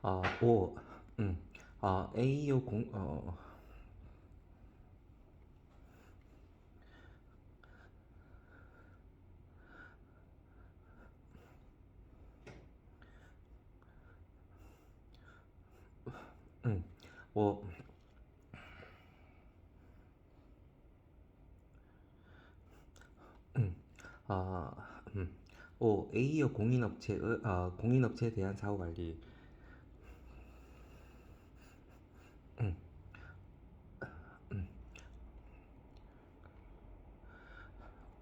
5. A요 공, 음, 5. 5. 5. A요 공인업체에 대한 사후관리.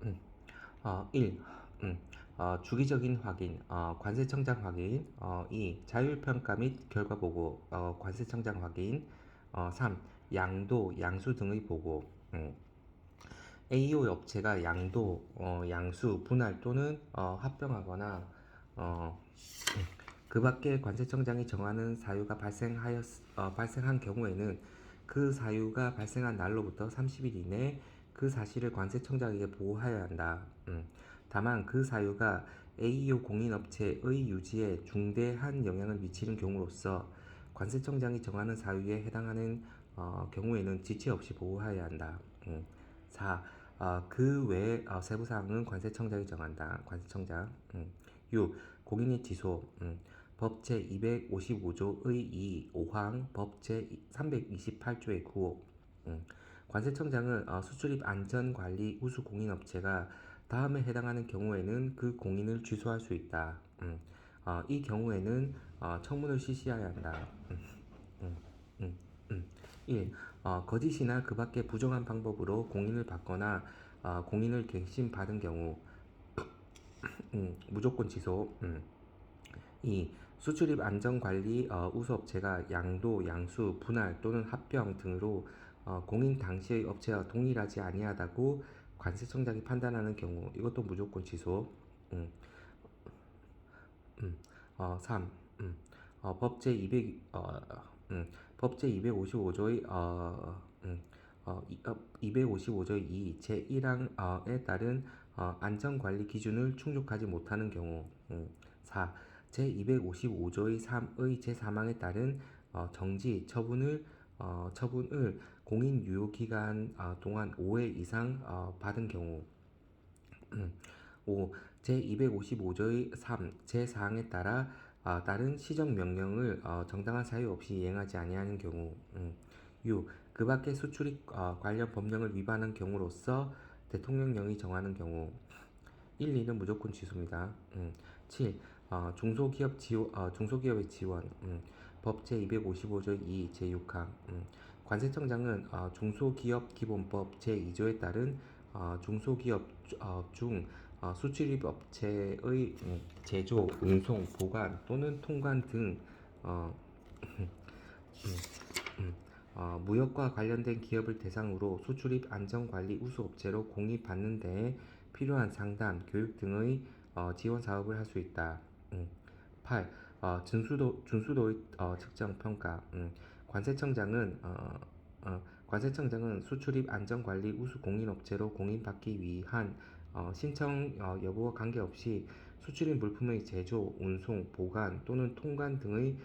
음, 1. 주기적인 확인, 관세청장 확인. 2. 자율평가 및 결과 보고, 관세청장 확인. 3. 양도, 양수 등의 보고. AO 업체가 양도, 양수, 분할 또는 합병하거나 어, 그 밖에 관세청장이 정하는 사유가 발생한 경우에는 그 사유가 발생한 날로부터 30일 이내 그 사실을 관세청장에게 보고하여야 한다. 다만 그 사유가 AO 공인업체의 유지에 중대한 영향을 미치는 경우로서 관세청장이 정하는 사유에 해당하는 경우에는 지체 없이 보고하여야 한다. 4. 그 외 세부사항은 관세청장이 정한다. 관세청장. 6. 공인의 취소. 법 제255조의 2, 5항, 법 제328조의 9호. 관세청장은 수출입 안전관리 우수 공인업체가 다음에 해당하는 경우에는 그 공인을 취소할 수 있다. 이 경우에는 청문을 실시해야 한다. 음, 1. 거짓이나 그 밖의 부정한 방법으로 공인을 받거나 공인을 갱신받은 경우 무조건 취소. 2. 수출입 안전관리 우수업체가 양도, 양수, 분할 또는 합병 등으로 공인 당시의 업체와 동일하지 아니하다고 관세청장이 판단하는 경우 이것도 무조건 취소. 음, 3. 법 제200 법 제255조의 255조의 2 제1항에 따른 안전관리 기준을 충족하지 못하는 경우. 4. 제255조의 3의 제3항에 따른 정지, 처분을 공인 유효 기간 동안 5회 이상 받은 경우. 5. 제255조의 3, 제4항에 따라 따른 시정명령을 정당한 사유 없이 이행하지 아니하는 경우. 6. 그 밖의 수출입 관련 법령을 위반한 경우로서 대통령령이 정하는 경우. 1, 2는 무조건 취소입니다. 7. 중소기업의 지원. 법 제255조 2, 제6항. 관세청장은 중소기업기본법 제2조에 따른 중소기업 중 수출입 업체의 제조, 운송, 보관 또는 통관 등 어, 무역과 관련된 기업을 대상으로 수출입 안전관리 우수업체로 공입받는 데에 필요한 상담, 교육 등의 지원 사업을 할 수 있다. 8. 준수도의 측정 평가. 관세청장은 수출입 안전관리 우수 공인업체로 공인받기 위한 신청 여부와 관계없이 수출입 물품의 제조, 운송, 보관 또는 통관 등의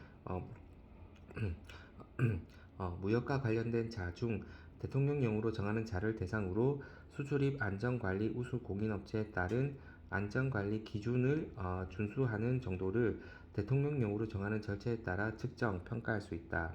무역과 관련된 자 중 대통령령으로 정하는 자를 대상으로 수출입 안전관리 우수 공인업체에 따른 안전관리 기준을 준수하는 정도를 대통령령으로 정하는 절차에 따라 측정, 평가할 수 있다.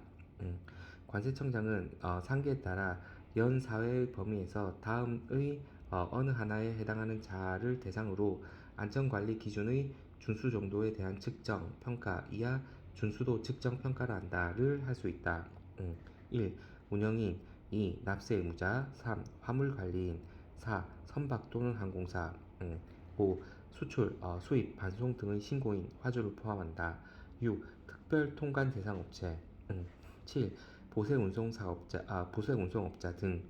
관세청장은 상계에 따라 연 사회의 범위에서 다음의 어느 하나에 해당하는 자를 대상으로 안전관리 기준의 준수 정도에 대한 측정, 평가, 이하 준수도 측정 평가를 한다를 할 수 있다. 1. 운영인. 2. 납세 의무자. 3. 화물관리인. 4. 선박 또는 항공사. 5. 수출, 수입, 반송 등의 신고인, 화주를 포함한다. 6. 특별 통관 대상 업체. 7. 보세운송업자 등.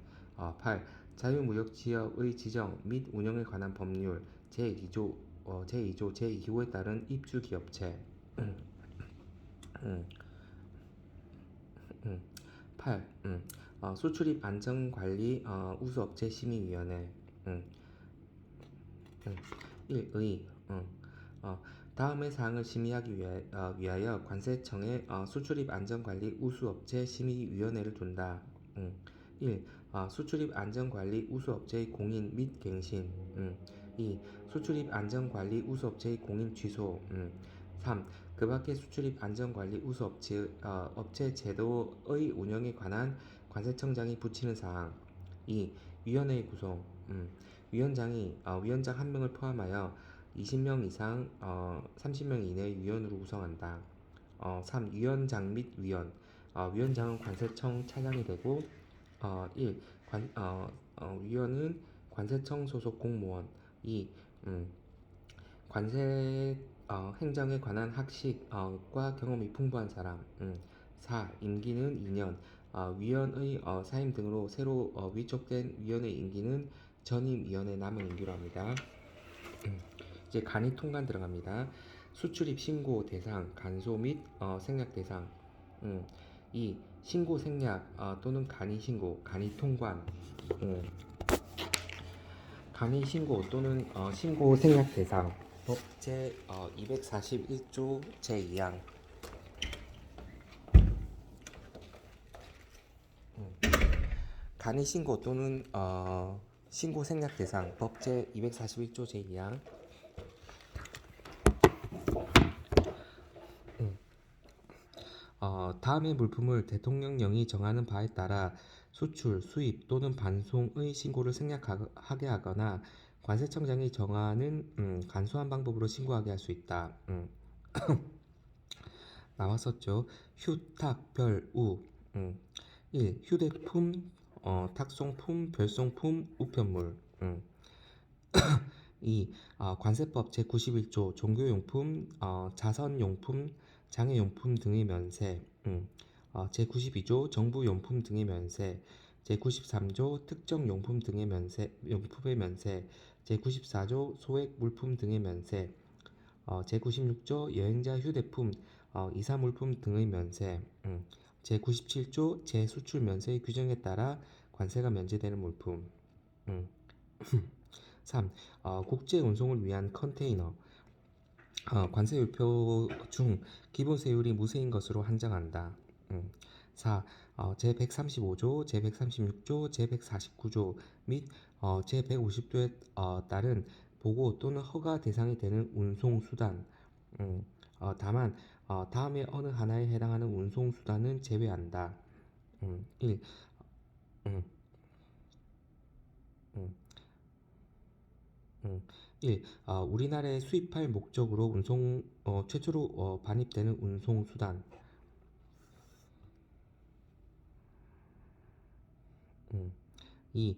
8. 자유무역지역의 지정 및 운영에 관한 법률 제2조, 제2조 제2호에 따른 입주기업체. 음, 음. 8. 수출입 안전관리 우수업체 심의위원회. 음, 1. 의. 다음의 사항을 심의하기 위하여 관세청에 수출입 안전관리 우수업체 심의위원회를 둔다. 1. 수출입 안전관리 우수업체의 공인 및 갱신. 2. 수출입 안전관리 우수업체의 공인 취소. 3. 그 밖의 수출입 안전관리 업체 제도의 운영에 관한 관세청장이 붙이는 사항. 2. 위원회의 구성. 위원장 1명을 포함하여 20명 이상 30명 이내의 위원으로 구성한다. 3. 위원장 및 위원. 위원장은 관세청 차장이 되고 1. 위원은 관세청 소속 공무원. 2. 관세 행정에 관한 학식과 경험이 풍부한 사람. 4. 임기는 2년. 위원의 사임 등으로 새로 위촉된 위원의 임기는 전임 위원의 남은 임기로 합니다. 이제 간이 통관 들어갑니다. 수출입 신고 대상, 간소 및 생략 대상. 2. 신고 생략 또는 간이 신고, 간이 통관. 간이 신고 또는 신고 생략 대상. 법 제 241조 제2항. 간이 신고 또는 신고 생략 대상. 법 제 241조 제2항. 다음의 물품을 대통령령이 정하는 바에 따라 수출, 수입 또는 반송의 신고를 생략하게 하거나 관세청장이 정하는 간소한 방법으로 신고하게 할 수 있다. 나왔었죠. 휴탁별우. 1. 휴대품, 탁송품, 별송품, 우편물. 2. 관세법 제91조 종교용품, 자선용품, 장애용품 등의 면세. 제92조 정부용품 등의 면세. 제93조 특정용품 등의 용품의 면세. 제94조 소액 물품 등의 면세. 제96조 여행자 휴대품, 이사물품 등의 면세. 제97조 재수출 면세의 규정에 따라 관세가 면제되는 물품. 3. 국제 운송을 위한 컨테이너. 관세율표 중 기본 세율이 무세인 것으로 한정한다. 4. 제135조, 제136조, 제149조 및 제150조에 따른 보고 또는 허가 대상이 되는 운송수단. 다만 다음에 어느 하나에 해당하는 운송수단은 제외한다. 1. 음, 음, 1. 우리나라에 수입할 목적으로 최초로 반입되는 운송수단. 2.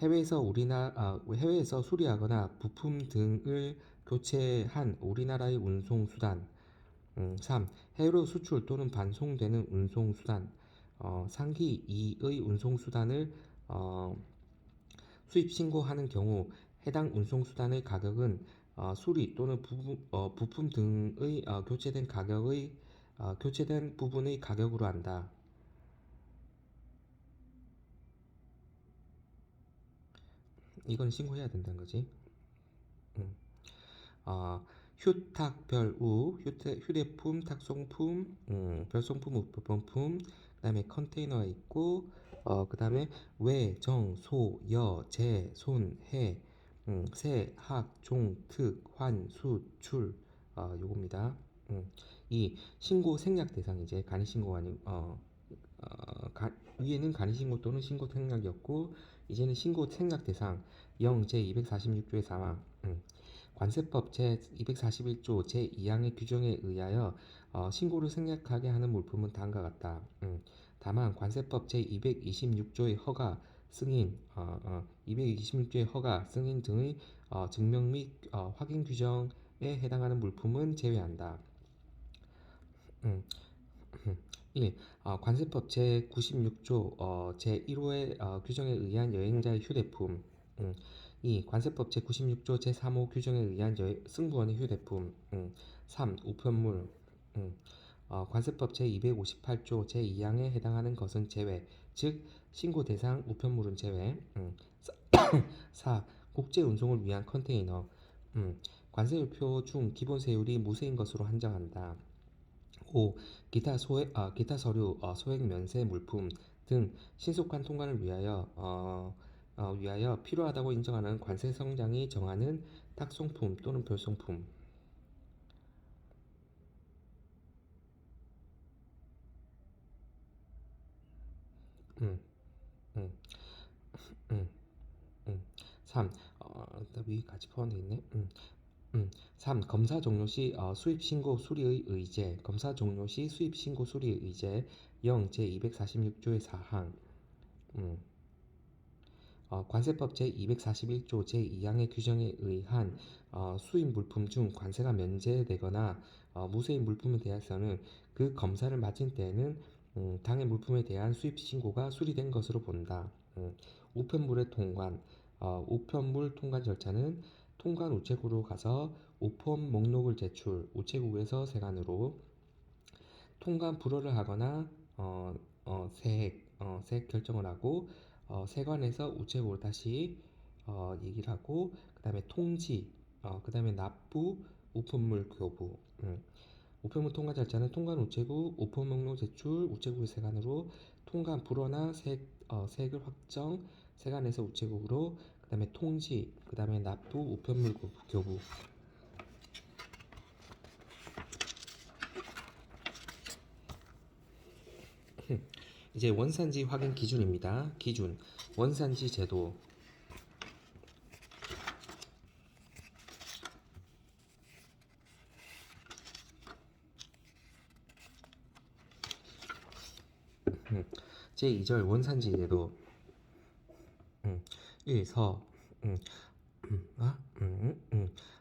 해외에서 수리하거나 부품 등을 교체한 우리나라의 운송수단. 3. 해외로 수출 또는 반송되는 운송수단. 상기 2의 운송수단을 수입 신고하는 경우 해당 운송수단의 가격은 수리 또는 부품 등의 교체된 부분의 가격으로 한다. 이건 신고해야 된다는 거지. 휴탁별우, 휴대품, 탁송품, 별송품, 우편품, 그 다음에 컨테이너가 있고, 그 다음에 외, 정, 소, 여, 재, 손, 해, 세, 학, 종, 특, 환, 수, 출, 요겁니다. 이 신고 생략 대상 이제 간이신고가 아니고 위에는 간이신고 또는 신고 생략이었고 이제는 신고 생략 대상 0 제246조의 사망. 관세법 제241조 제2항의 규정에 의하여 신고를 생략하게 하는 물품은 다음과 같다. 다만 관세법 제226조의 허가, 승인, 226조의 허가, 승인 등의 증명 및 확인 규정에 해당하는 물품은 제외한다. 1. 관세법 제96조 제1호의 규정에 의한 여행자의 휴대품. 2. 관세법 제96조 제3호 규정에 의한 승무원의 휴대품. 3. 우편물. 관세법 제258조 제2항에 해당하는 것은 제외, 즉 신고 대상 우편물은 제외. 4. 국제 운송을 위한 컨테이너. 관세율표 중 기본 세율이 무세인 것으로 한정한다. 5. 기타 서류, 소액 면세 물품 등 신속한 통관을 위하여 필요하다고 인정하는 관세청장이 정하는 탁송품 또는 별송품. 음, 음, 음, 3. 위 같이 포함되어 있네. 3. 검사 종료 시 수입 신고 수리의 의제. 검사 종료 시 수입 신고 수리의 의제 0. 제246조의 사항. 음, 관세법 제241조 제2항의 규정에 의한 수입 물품 중 관세가 면제되거나 무수입 물품에 대해서는 그 검사를 마친 때에는 당해 물품에 대한 수입 신고가 수리된 것으로 본다. 우편물의 통관, 우편물 통관 절차는 통관 우체국으로 가서 우편 목록을 제출, 우체국에서 세관으로 통관 불허를 하거나 세액 결정을 하고 세관에서 우체국으로 다시 얘기를 하고 그다음에 통지, 그다음에 납부, 우편물 교부. 우편물 통관 절차는 통관 우체국, 우편 목록 제출, 우체국의 세관으로 통관 불허나 세액을 확정, 세관에서 우체국으로 그다음에 통지, 그다음에 납부, 우편물 교부. 이제 원산지 확인 기준입니다. 기준 원산지 제도. 제2절 원산지 제도. 1. 서.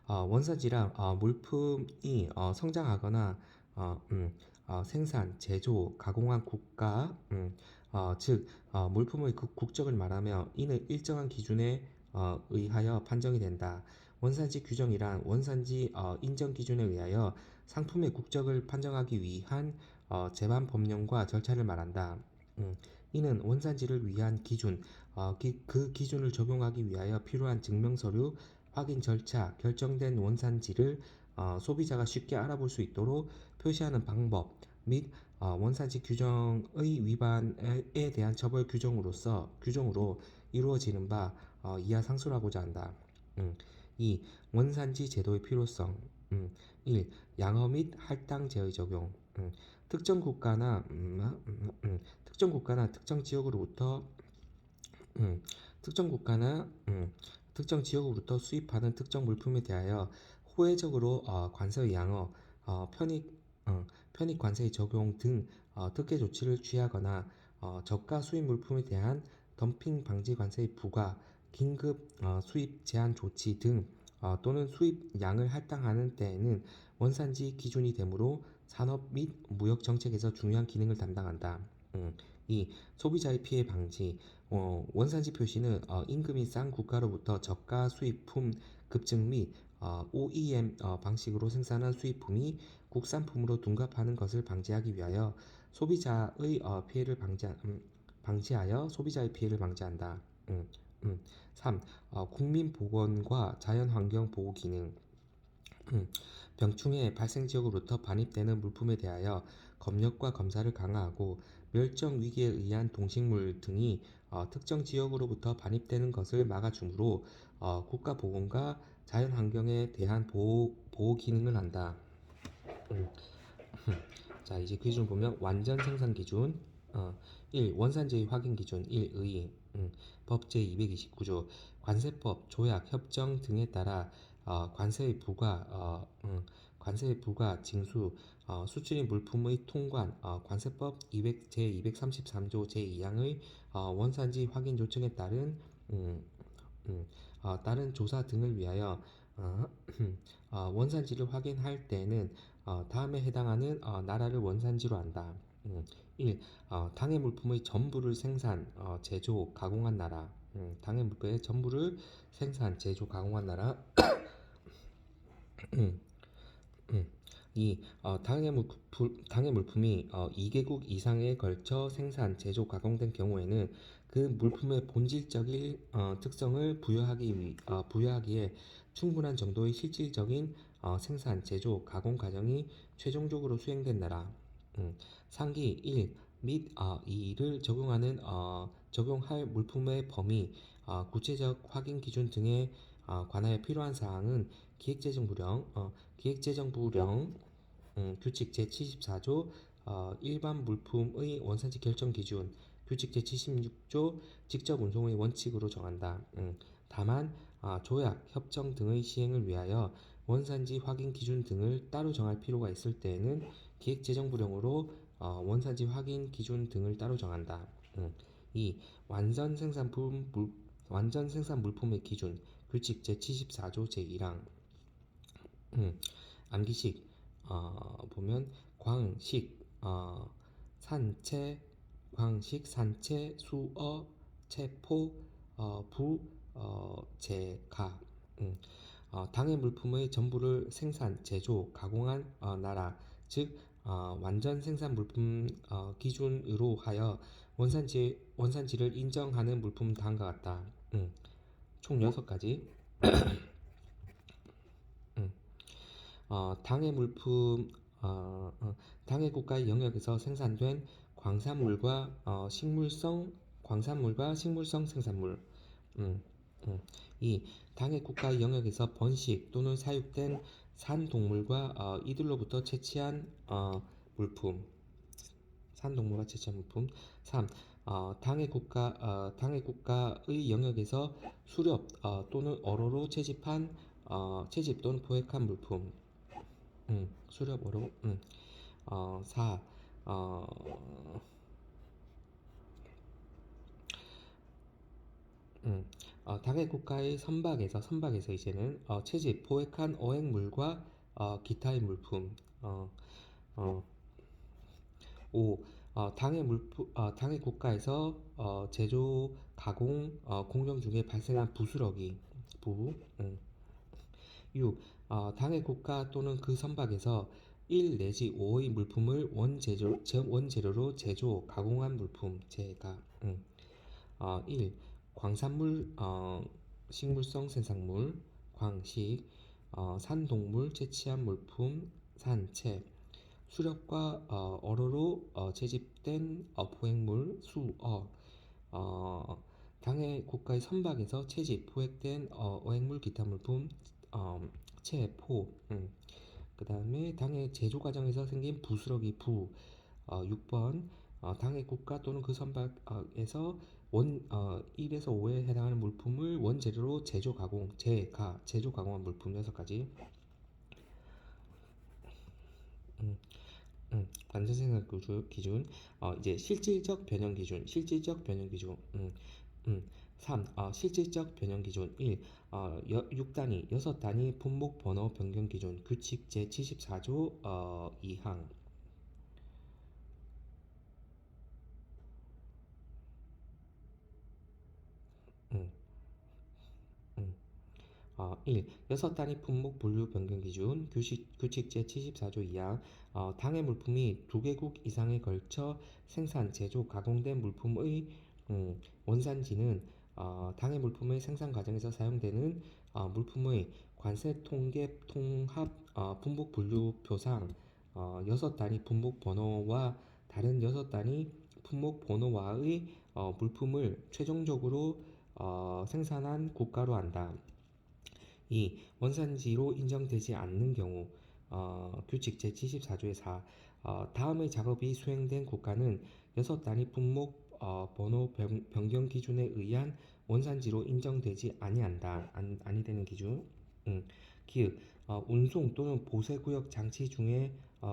원산지란 물품이 성장하거나 생산, 제조, 가공한 국가, 즉 물품의 국적을 말하며 이는 일정한 기준에 의하여 판정이 된다. 원산지 규정이란 원산지 인정 기준에 의하여 상품의 국적을 판정하기 위한 제반 법령과 절차를 말한다. 이는 원산지를 위한 기준, 그 기준을 적용하기 위하여 필요한 증명서류, 확인 절차, 결정된 원산지를 소비자가 쉽게 알아볼 수 있도록 표시하는 방법 및 원산지 규정의 위반에 대한 처벌 규정으로 이루어지는 바 이하 상述하고자 한다. 2. 원산지 제도의 필요성. 1. 양어 및 할당 제의 적용. 특정 국가나 특정 지역으로부터 특정 지역으로부터 수입하는 특정 물품에 대하여 호혜적으로 관세의 양어, 편익 관세의 적용 등 특혜 조치를 취하거나 저가 수입 물품에 대한 덤핑 방지 관세의 부과, 긴급 수입 제한 조치 등 또는 수입 양을 할당하는 때에는 원산지 기준이 되므로 산업 및 무역 정책에서 중요한 기능을 담당한다. 2. 소비자의 피해 방지. 원산지 표시는 임금이 싼 국가로부터 저가 수입품 급증 및 OEM 방식으로 생산한 수입품이 국산품으로 둔갑하는 것을 방지하기 위하여 소비자의 피해를 방지하여 소비자의 피해를 방지한다. 3. 국민보건과 자연환경 보호 기능. 병충해 발생 지역으로부터 반입되는 물품에 대하여 검역과 검사를 강화하고 멸종 위기에 의한 동식물 등이 특정 지역으로부터 반입되는 것을 막아주므로 국가 보건과 자연 환경에 대한 보호 기능을 한다. 자, 이제 기준 보면 완전 생산 기준 1. 원산지 확인 기준 1. 의 법 제229조 관세법, 조약, 협정 등에 따라 관세의 부과, 징수, 수출입 물품의 통관, 관세법 제233조 제2항의 원산지 확인 요청에 따른 조사 등을 위하여 원산지를 확인할 때에는 다음에 해당하는 나라를 원산지로 한다. 1. 당해 물품의 전부를 생산, 제조, 가공한 나라. 당해 물품의 전부를 생산, 제조, 가공한 나라. 2. 당해 물품이 2개국 이상에 걸쳐 생산, 제조, 가공된 경우에는 그 물품의 본질적인 특성을 부여하기에 충분한 정도의 실질적인 생산, 제조, 가공 과정이 최종적으로 수행된 나라. 상기 1 및 2를 적용할 물품의 범위, 구체적 확인 기준 등에 관하여 필요한 사항은 기획재정부령 규칙 제74조 일반 물품의 원산지 결정 기준, 규칙 제76조 직접 운송의 원칙으로 정한다. 다만 조약, 협정 등의 시행을 위하여 원산지 확인 기준 등을 따로 정할 필요가 있을 때에는 기획재정부령으로 원산지 확인 기준 등을 따로 정한다. 2. 완전 생산 물품의 기준, 규칙 제74조 제1항. 암기식 보면 광식, 산채, 수어, 체포, 부, 제가. 당해 물품의 전부를 생산, 제조, 가공한 나라, 즉 완전 생산 물품 기준으로 하여 원산지를 인정하는 물품 다음과 같다. 총 6가지. 당해 물품 당해 국가의 영역에서 생산된 광산물과 식물성 생산물. 음, 2. 당해 국가의 영역에서 번식 또는 사육된 산동물과 이들로부터 채취한 물품. 3. 당해 국가의 영역에서 수렵 또는 어로로 채집 또는 포획한 물품. 수렵 어로. 4. 당해 국가의 선박에서 이제는 채집, 포획한 어획물과 기타의 물품. 5. 당해 국가에서 제조, 가공, 공정 중에 발생한 부스러기, 6. 당해 국가 또는 그 선박에서 1 내지 5의 물품을 원재료로 제조, 가공한 물품, 제가. 1. 광산물, 식물성 생산물, 광식, 산동물 채취한 물품, 산채, 수렵과 어로로 채집된 포획물, 수어, 당해 국가의 선박에서 채집, 포획된 어획물, 기타 물품, 체포. 그 다음에 당해 제조 과정에서 생긴 부스러기, 6번 당해 국가 또는 그 선박에서 1에서 5에 해당하는 물품을 원재료로 제조 가공한 물품 6가지. 완전생산 기준. 이제 실질적 변형 기준. 3. 실질적 변형 기준. 1. 6단위, 6단위 품목 번호 변경 기준. 규칙 제74조 2항. 1. 6단위 품목 분류 변경 기준. 규칙 제74조 2항. 당해 물품이 2개국 이상에 걸쳐 생산, 제조, 가공된 물품의 원산지는 당해 물품의 생산 과정에서 사용되는 물품의 관세 통계 통합 품목 분류 표상 6단위 품목 번호와 다른 6단위 품목 번호와의 물품을 최종적으로 생산한 국가로 한다. 2. 원산지로 인정되지 않는 경우. 규칙 제74조의 4. 다음의 작업이 수행된 국가는 6단위 품목 번호 변경 기준에 의한 원산지로 인정되지 아니 되는 기준. 기읍 운송 또는 보세구역 장치 중에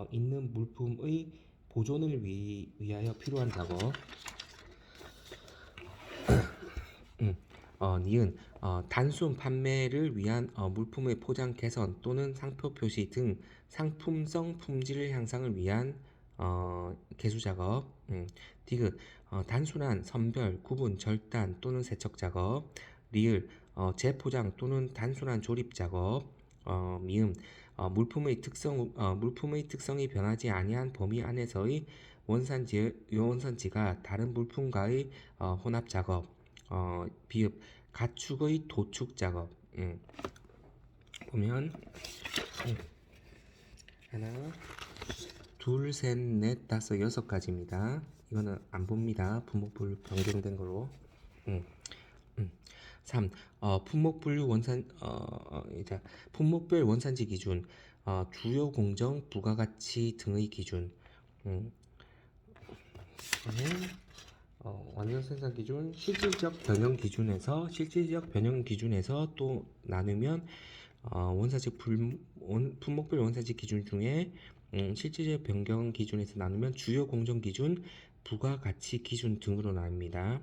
있는 물품의 보존을 위하여 필요한 작업. 니은 단순 판매를 위한 물품의 포장 개선 또는 상표 표시 등 상품성 품질 향상을 위한 개수 작업. 디귿 단순한 선별, 구분, 절단 또는 세척 작업. 리을 재포장 또는 단순한 조립 작업. 미음 물품의 특성이 변하지 아니한 범위 안에서의 원산지가 다른 물품과의 혼합 작업. 비읍 가축의 도축 작업. 보면 하나, 둘, 셋, 넷, 다섯, 여섯 가지입니다. 이거는 안 봅니다. 분목분류 변경된 걸로. 음, 3. 품목분류 원산 이제 품목별 원산지 기준, 주요 공정, 부가가치 등의 기준. 음, 완전 생산 기준, 실질적 변형 기준에서 또 나누면 품목별 원산지 기준 중에 실질적 변경 기준에서 나누면 주요 공정 기준, 부가가치 기준 등으로 나뉩니다.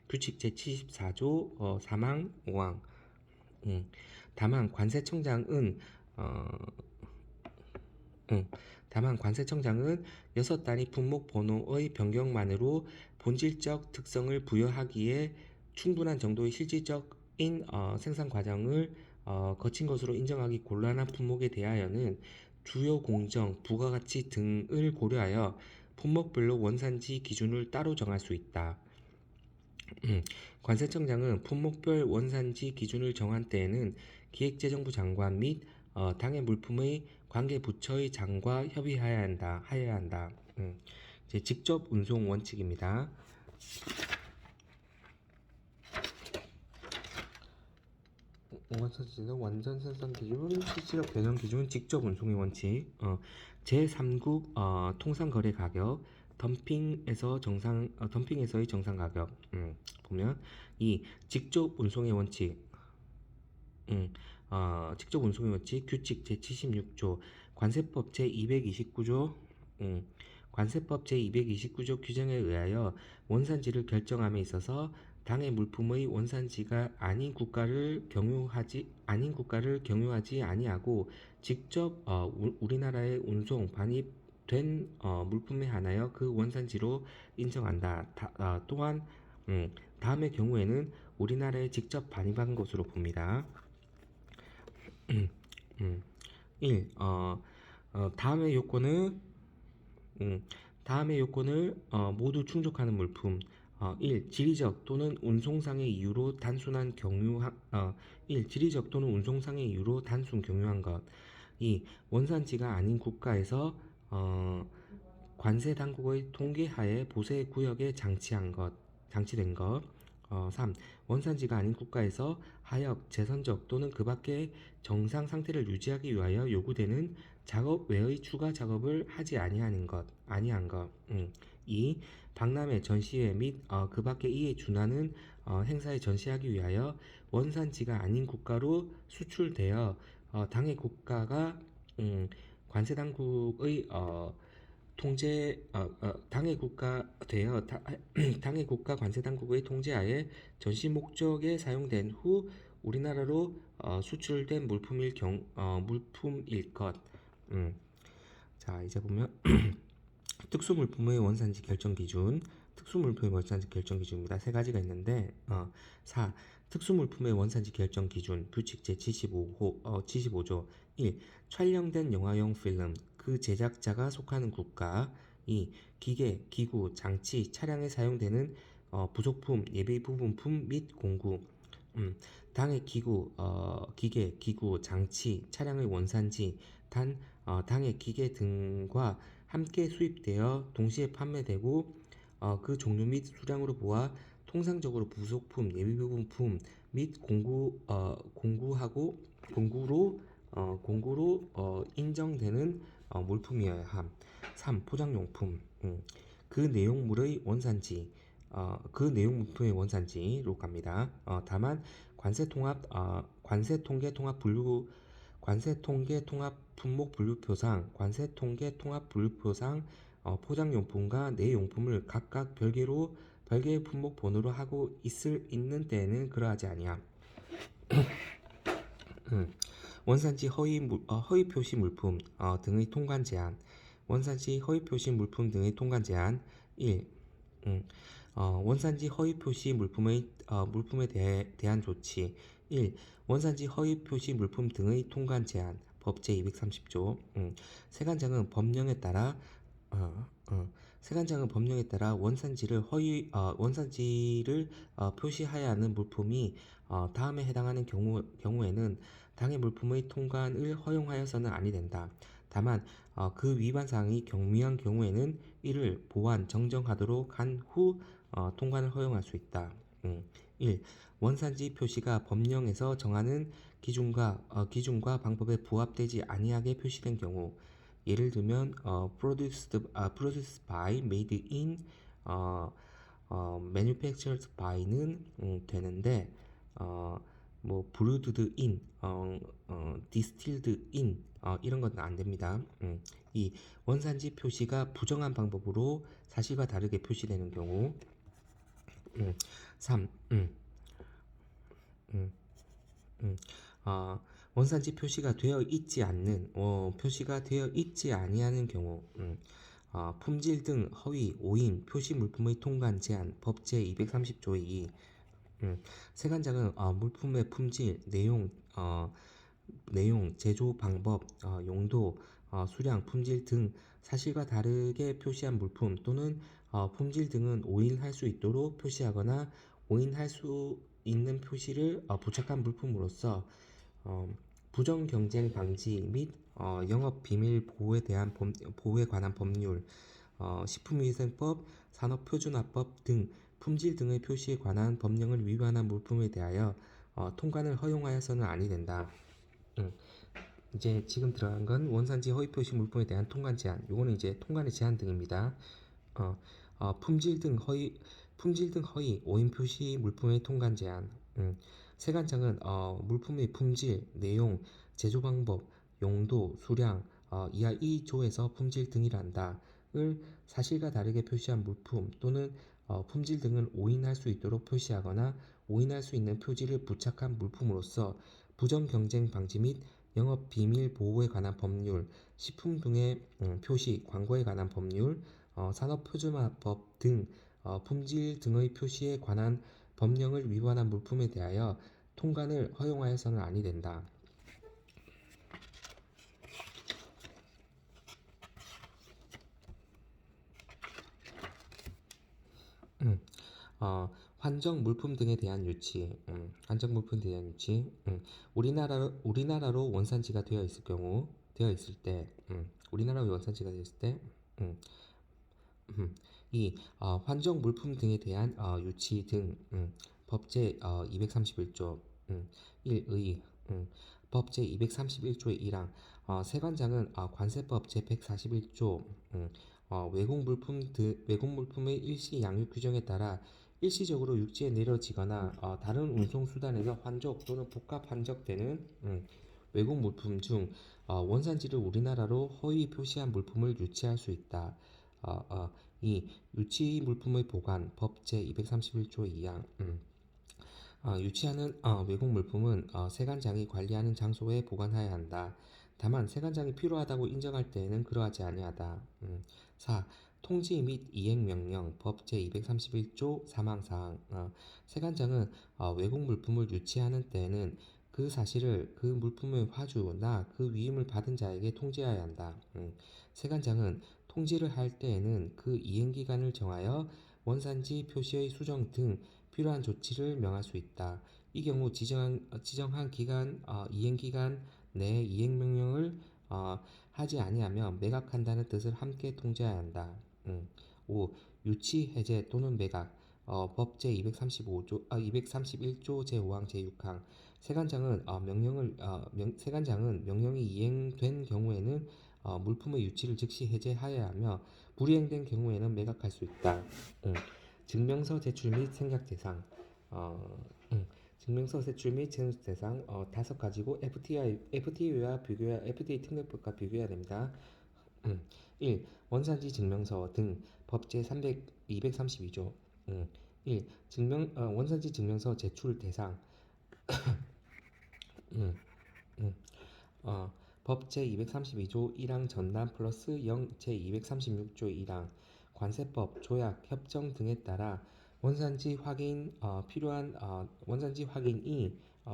규칙 제74조 사망 5항. 다만 관세청장은 어, 다만 관세청장은 6단위 품목 번호의 변경만으로 본질적 특성을 부여하기에 충분한 정도의 실질적인 생산 과정을 거친 것으로 인정하기 곤란한 품목에 대하여는 주요 공정, 부가가치 등을 고려하여 품목별로 원산지 기준을 따로 정할 수 있다. 관세청장은 품목별 원산지 기준을 정한 때에는 기획재정부 장관 및 당해 물품의 관계 부처의 장과 협의하여야 한다. 이제 직접 운송 원칙입니다. 원산지는 완전 생산 기준, 실질적 변형 기준, 직접 운송의 원칙. 제3국 통상 거래 가격, 덤핑에서의 정상 가격. 보면 이 직접 운송의 원칙. 직접 운송의 원칙 규칙 제76조, 관세법 제229조, 관세법 제229조 규정에 의하여 원산지를 결정함에 있어서 당해 물품의 원산지가 아닌 국가를 경유하지 아니하고 직접 우리나라에 운송 반입된 물품에 한하여 그 원산지로 인정한다. 또한 다음의 경우에는 우리나라에 직접 반입한 것으로 봅니다. 1. 다음의 요건을 모두 충족하는 물품. 1. 지리적 또는 운송상의 이유로 단순 경유한 것. 2. 원산지가 아닌 국가에서 관세 당국의 통계하에 보세 구역에 장치된 것. 3. 원산지가 아닌 국가에서 하역, 재선적 또는 그 밖의 정상 상태를 유지하기 위하여 요구되는 작업 외의 추가 작업을 하지 아니한 것. 2. 박람회, 전시회 및 그 밖의 이에 준하는 행사에 전시하기 위하여 원산지가 아닌 국가로 수출되어 당해 국가가 관세 당국의 당해 국가 관세 당국의 통제하에 전시 목적에 사용된 후 우리나라로 수출된 물품일 것. 자, 이제 보면 특수물품의 원산지 결정 기준입니다. 세 가지가 있는데 4. 특수물품의 원산지 결정 기준 규칙 제75조 1. 촬영된 영화용 필름 그 제작자가 속하는 국가. 2. 기계, 기구, 장치, 차량에 사용되는 부속품, 예비 부분품 및 공구. 당해 기계, 기구, 장치, 차량의 원산지 당해 기계 등과 함께 수입되어 동시에 판매되고 그 종류 및 수량으로 보아 통상적으로 부속품, 예비부품품 및 공구로 인정되는 물품이어야 함. 3. 포장용품. 그 내용물의 원산지, 그 내용물품의 원산지로 갑니다. 다만 관세통계 통합 품목 분류표상, 관세통계 통합 분류표상 포장용품과 내용품을 각각 별개의 품목 번호로 하고 있는 때에는 그러하지 아니함. 원산지 허위 표시 물품 등의 통관 제한. 원산지 허위 표시 물품 등의 통관 제한. 1. 원산지 허위 표시 물품에 대한 조치. 1. 원산지 허위 표시 물품 등의 통관 제한. 법 제230조. 세관장은 법령에 따라 원산지를 표시하여야 하는 물품이 다음에 해당하는 경우에는 당해 물품의 통관을 허용하여서는 아니 된다. 다만 그 위반 사항이 경미한 경우에는 이를 보완, 정정하도록 한 후 통관을 허용할 수 있다. 1. 원산지 표시가 법령에서 정하는 기준과 방법에 부합되지 아니하게 표시된 경우, 예를 들면 produced by, made in, 어, manufactured by는 되는데 어, 뭐 brewed in, distilled in 이런 건 안 됩니다. 이 원산지 표시가 부정한 방법으로 사실과 다르게 표시되는 경우. 3. 음, 음, 어, 원산지 표시가 되어 있지 아니하는 경우, 품질 등 허위, 오인, 표시 물품의 통관 제한, 법 제230조의 2. 세관장은 물품의 품질, 내용, 제조 방법, 용도, 수량, 품질 등 사실과 다르게 표시한 물품 또는 품질 등은 오인할 수 있도록 표시하거나 오인할 수 있는 표시를 부착한 물품으로서 부정 경쟁 방지 및 영업 비밀 보호에 관한 법률, 식품위생법, 산업표준화법 등 품질 등의 표시에 관한 법령을 위반한 물품에 대하여 통관을 허용하여서는 아니 된다. 이제 지금 들어간 건 원산지 허위 표시 물품에 대한 통관 제한. 요거는 이제 통관의 제한 등입니다. 어, 품질 등 허위, 오인 표시 물품의 통관 제한. 세관장은 물품의 품질, 내용, 제조 방법, 용도, 수량, 이하 2조에서 품질 등이란다를 사실과 다르게 표시한 물품 또는 품질 등을 오인할 수 있도록 표시하거나 오인할 수 있는 표지를 부착한 물품으로서 부정 경쟁 방지 및 영업 비밀 보호에 관한 법률, 식품 등의 표시, 광고에 관한 법률, 산업표준화법 등 품질 등의 표시에 관한 법령을 위반한 물품에 대하여 통관을 허용하여서는 아니 된다. 환정 물품 등에 대한 유치, 환정 물품 등에 대한 유치, 우리나라로 원산지가 되어 있을 때, 우리나라로 원산지가 되어 있을 때, 이 환정 물품 등에 대한 유치 등 법제 231조 1의 법제 231조의 1항 세관장은 관세법 제141조 외국 물품의 일시 양육 규정에 따라 일시적으로 육지에 내려지거나 다른 운송 수단에서 환족 또는 복합 환적되는 외국 물품 중 원산지를 우리나라로 허위 표시한 물품을 유치할 수 있다. 이 유치 물품의 보관 법 제231조 2항 유치하는 외국 물품은 세관장이 관리하는 장소에 보관하여야 한다. 다만 세관장이 필요하다고 인정할 때에는 그러하지 아니하다. 4. 통지 및 이행명령 법 제231조 3항 세관장은 외국 물품을 유치하는 때에는 그 사실을 그 물품의 화주나 그 위임을 받은 자에게 통지해야 한다. 세관장은 통지를 할 때에는 그 이행기간을 정하여 원산지 표시의 수정 등 필요한 조치를 명할 수 있다. 이 경우 지정한 이행기간 내에 이행명령을 하지 아니하며 매각한다는 뜻을 함께 통지해야 한다. 5. 유치, 해제 또는 매각 법 제235조, 231조 제5항 제6항 세관장은 명령이 이행된 경우에는 물품의 유치를 즉시 해제하여야 하며 불이행된 경우에는 매각할 수 있다. 증명서 제출 및 생략 대상 증명서 제출 및 생략 대상 5가지고 FTA와 FTA 특례법과 비교해야 됩니다. 1. 원산지 증명서 등 법제 232조 1. 원산지 증명서 제출 대상 음, 음, 법 제232조 1항 전담 플러스 0 제236조 1항 관세법, 조약, 협정 등에 따라 원산지 확인이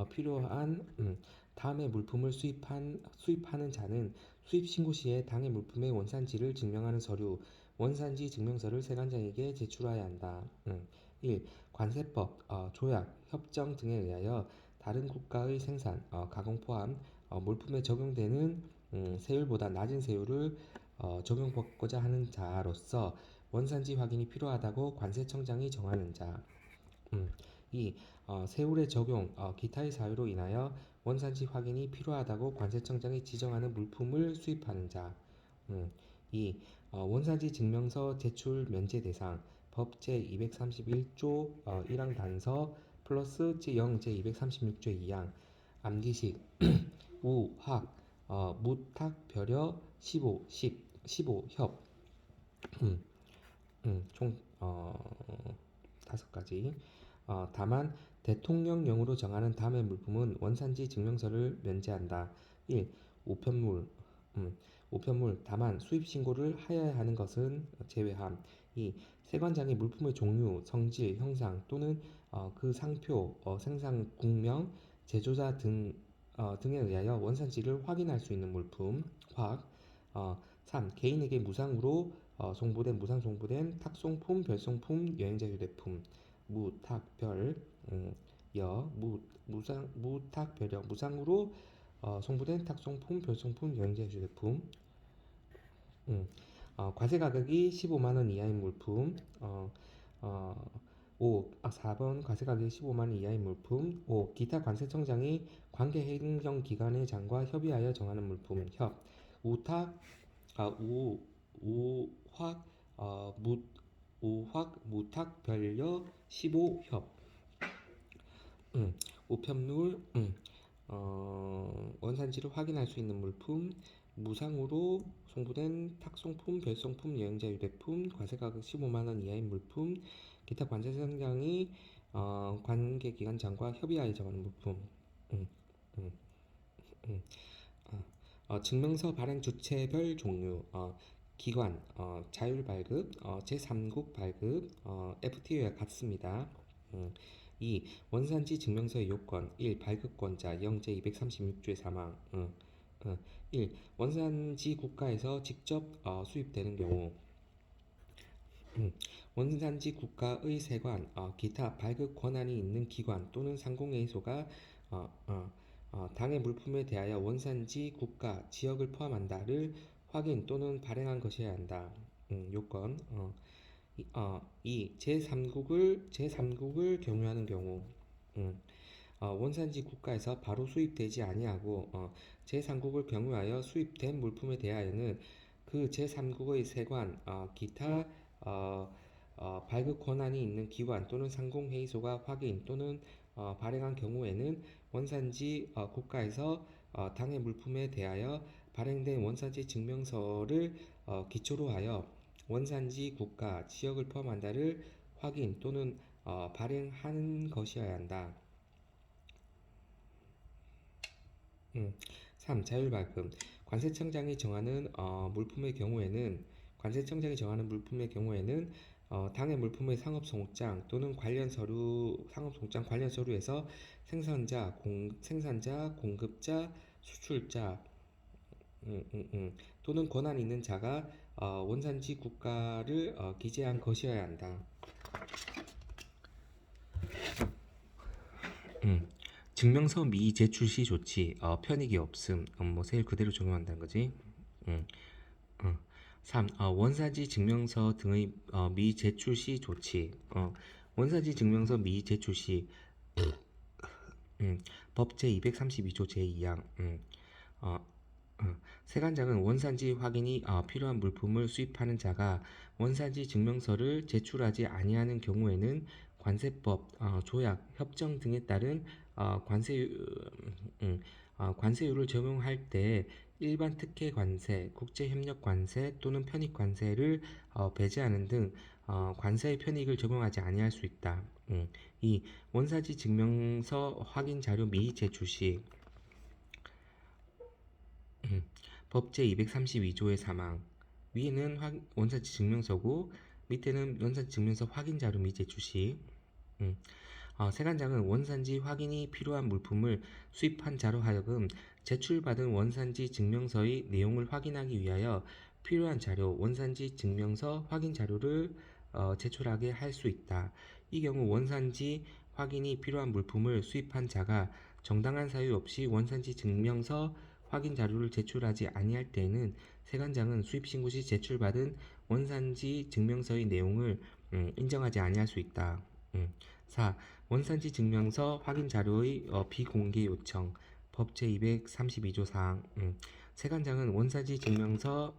필요한 다음의 물품을 수입하는 자는 수입 신고 시에 당해 물품의 원산지를 증명하는 서류 원산지 증명서를 세관장에게 제출해야 한다. 1. 관세법, 조약, 협정 등에 의하여 다른 국가의 생산, 가공 포함 물품에 적용되는 세율보다 낮은 세율을 적용받고자 하는 자로서 원산지 확인이 필요하다고 관세청장이 정하는 자. 음, 이 세율의 적용, 기타의 사유로 인하여 원산지 확인이 필요하다고 관세청장이 지정하는 물품을 수입하는 자. 음, 이 원산지 증명서 제출 면제 대상 법 제231조 1항 단서 플러스 제0 제236조 2항 암기식 우, 확, 무탁, 벼려, 15, 10, 15협 총 5가지. 다만 대통령령으로 정하는 다음의 물품은 원산지 증명서를 면제한다. 1. 우편물. 우편물 다만 수입 신고를 하여야 하는 것은 제외함. 2. 세관장이 물품의 종류, 성질, 형상 또는 그 상표, 생산 국명, 제조자 등에 의하여 원산지를 확인할 수 있는 물품. 확. 3. 개인에게 무상으로 송부된 무상 송부된 탁송품, 별송품, 여행자 휴대품, 무탁 별, 무상 무탁 별여 무상으로 송부된 탁송품, 별송품, 여행자 휴대품. 과세 가격이 15만 원 이하인 물품. 4번 과세 가격이 15만 원 이하인 물품. 5. 기타 관세청장이 관계 행정기관의 장과 협의하여 정하는 물품. 협. 우탁 우확 우확 무탁 별려 15협. 우편물 원산지를 확인할 수 있는 물품 무상으로 송부된 탁송품, 별송품, 여행자 휴대품, 과세가격 15만 원 이하인 물품, 기타 관세청장이 관계기관장과 협의하여 정하는 물품. 음, 음, 음. 증명서 발행 주체별 종류, 기관, 자율 발급, 제3국 발급, FTA와 같습니다. 2. 원산지 증명서의 요건 1. 발급권자 영제 236조의 사망 1. 원산지 국가에서 직접 수입되는 경우 원산지 국가의 세관, 기타 발급 권한이 있는 기관 또는 상공회의소가 당의 물품에 대하여 원산지 국가, 지역을 포함한다를 확인 또는 발행한 것이어야 한다. 요건 2. 제3국을 경유하는 경우 원산지 국가에서 바로 수입되지 아니하고 제3국을 경유하여 수입된 물품에 대하여는 그 제3국의 세관, 기타 발급 권한이 있는 기관 또는 상공회의소가 확인 또는 발행한 경우에는 원산지 국가에서 당해 물품에 대하여 발행된 원산지 증명서를 기초로 하여 원산지 국가, 지역을 포함한다를 확인 또는 발행하는 것이어야 한다. 3. 자율발급 관세청장이 정하는 물품의 경우에는 당해 물품의 상업송장 또는 상업송장 관련 서류에서 생산자, 공급자, 수출자 또는 권한 있는 자가 원산지 국가를 기재한 것이어야 한다. 증명서 미제출 시 조치, 편익이 없음, 세율 그대로 적용한다는 거지. 3. 원산지 증명서 등의 미제출 시 조치. 원산지 증명서 미제출 시 법 제232조 제2항 세관장은 원산지 확인이 필요한 물품을 수입하는 자가 원산지 증명서를 제출하지 아니하는 경우에는 관세법, 조약, 협정 등에 따른 관세율을 적용할 때 일반 특혜 관세, 국제협력 관세 또는 편익 관세를 배제하는 등 관세의 편익을 적용하지 아니할 수 있다. 2. 원산지 증명서 확인 자료 미제출 시 법 제232조의 사망 위에는 원산지 증명서고 밑에는 원산지 증명서 확인 자료 미제출 시 세관장은 원산지 확인이 필요한 물품을 수입한 자로 하여금 제출받은 원산지 증명서의 내용을 확인하기 위하여 필요한 자료, 원산지 증명서 확인 자료를 제출하게 할 수 있다. 이 경우 원산지 확인이 필요한 물품을 수입한 자가 정당한 사유 없이 원산지 증명서 확인 자료를 제출하지 아니할 때에는 세관장은 수입 신고 시 제출받은 원산지 증명서의 내용을 인정하지 아니할 수 있다. 4. 원산지 증명서 확인 자료의 비공개 요청. 법 제232조 사항. 세관장은 원산지 증명서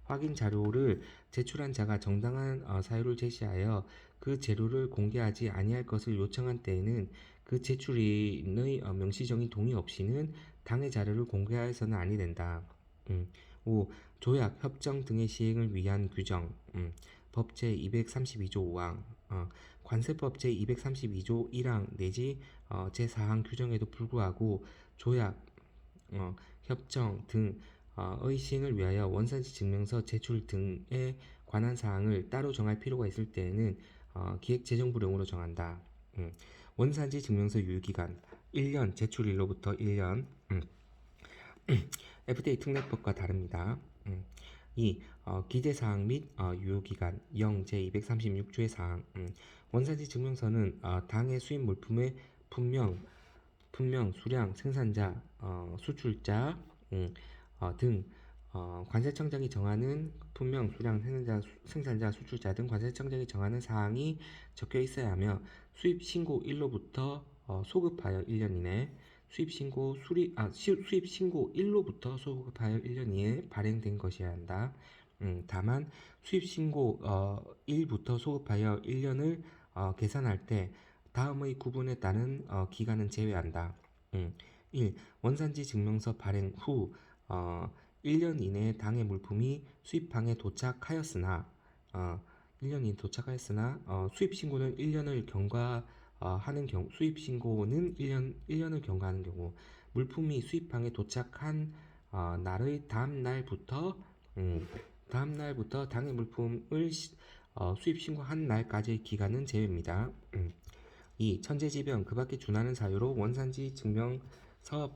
확인 자료를 제출한 자가 정당한 사유를 제시하여 그 재료를 공개하지 아니할 것을 요청한 때에는 그 제출인의 명시적인 동의 없이는 당의 자료를 공개하여서는 아니 된다. 5. 조약, 협정 등의 시행을 위한 규정. 법 제232조 5항. 관세법 제232조 1항 내지 제4항 규정에도 불구하고 조약, 협정 등의 시행을 위하여 원산지 증명서 제출 등에 관한 사항을 따로 정할 필요가 있을 때에는 기획재정부령으로 정한다. 원산지 증명서 유효기간 1년, 제출일로부터 1년. FDA 특례법과 다릅니다. 2. 기재사항 및 유효기간 0 제236조의 사항. 원산지 증명서는 당의 수입 물품의 품명, 수량, 생산자, 수출자 등 관세청장이 정하는 품명, 수량, 생산자, 수출자 등 관세청장이 정하는 사항이 적혀 있어야 하며 수입 신고일로부터 소급하여 1년 이내 수입 신고일로부터 소급하여 1년 이내에 발행된 것이어야 한다. 다만 수입 신고 일부터 소급하여 1년을 계산할 때 다음의 구분에 따른 기간은 제외한다. 1. 원산지 증명서 발행 후 1년 이내에 당의 물품이 수입항에 도착하였으나 1년 이내 도착하였으나 수입 신고는 1년을 경과하는 경우 수입 신고는 1년을 경과하는 경우 물품이 수입항에 도착한 날의 다음 날부터 당의 물품을 수입 신고한 날까지의 기간은 제외입니다. 2. 천재지변 그 밖에 준하는 사유로 원산지 증명서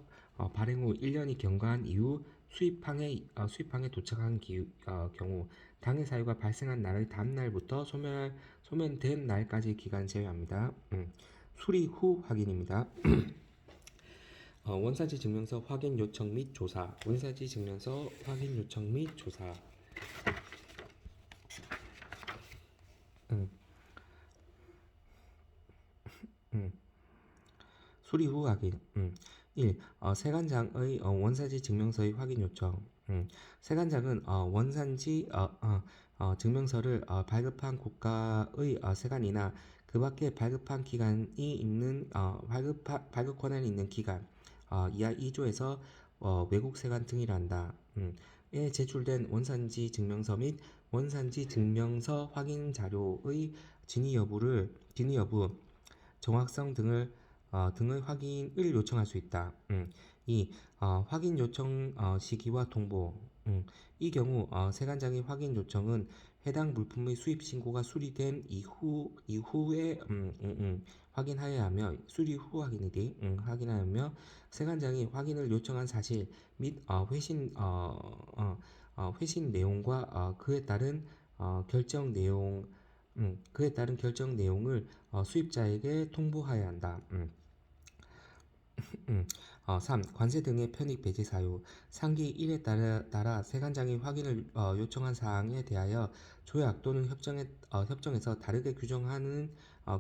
발행 후 1년이 경과한 이후 수입항에 도착한 경우 당해 사유가 발생한 날의 다음 날부터 소멸된 날까지의 기간 제외합니다. 수리 후 확인입니다. 원산지 증명서 확인 요청 및 조사. 원산지 증명서 확인 요청 및 조사. 수리 후 확인. 1. 세관장의 원산지 증명서의 확인 요청. 세관장은 원산지 증명서를 발급한 국가의 세관이나 그 밖에 발급한 기관이 있는 발급 권한이 있는 기관 이하 2조에서 외국 세관 등이란다. 에 제출된 원산지 증명서 및 원산지 증명서 확인 자료의 진위 여부, 정확성 등의 확인을 요청할 수 있다. 2. 확인 요청 시기와 통보. 이 경우 세관장의 확인 요청은 해당 물품의 수입 신고가 수리된 이후에 확인하여야 하며 수리 후 확인이디 확인하며 세관장이 확인을 요청한 사실 및 회신 내용과 그에 따른 결정 내용을 수입자에게 통보하여야 한다. 3. 관세 등의 편익 배제 사유. 상기 1에 따라 세관장이 확인을 요청한 사항에 대하여 조약 또는 협정에서 다르게 규정하는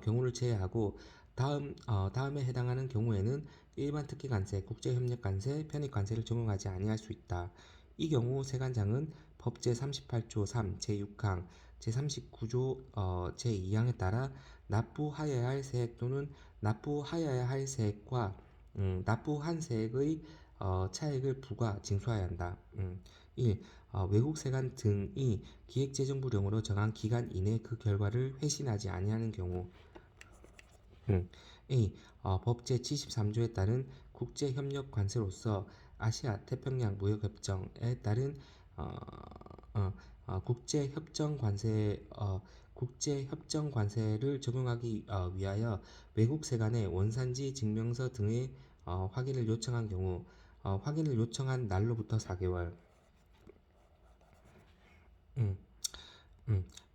경우를 제외하고 다음에 해당하는 경우에는 일반 특기 관세, 국제 협력 관세, 편익 관세를 적용하지 아니할 수 있다. 이 경우 세관장은 법 제38조 3, 제6항, 제39조 제2항에 따라 납부하여야 할 세액 또는 납부하여야 할 세액과 납부한 세액의 차액을 부과 징수하여야 한다. 1. 외국 세관 등이 기획재정부령으로 정한 기간 이내 그 결과를 회신하지 아니하는 경우. A. 법 제73조에 따른 국제협력 관세로서 아시아 태평양 무역협정에 따른 국제협정 관세를 적용하기 위하여 외국 세관의 원산지 증명서 등의 확인을 요청한 경우 확인을 요청한 날로부터 4개월.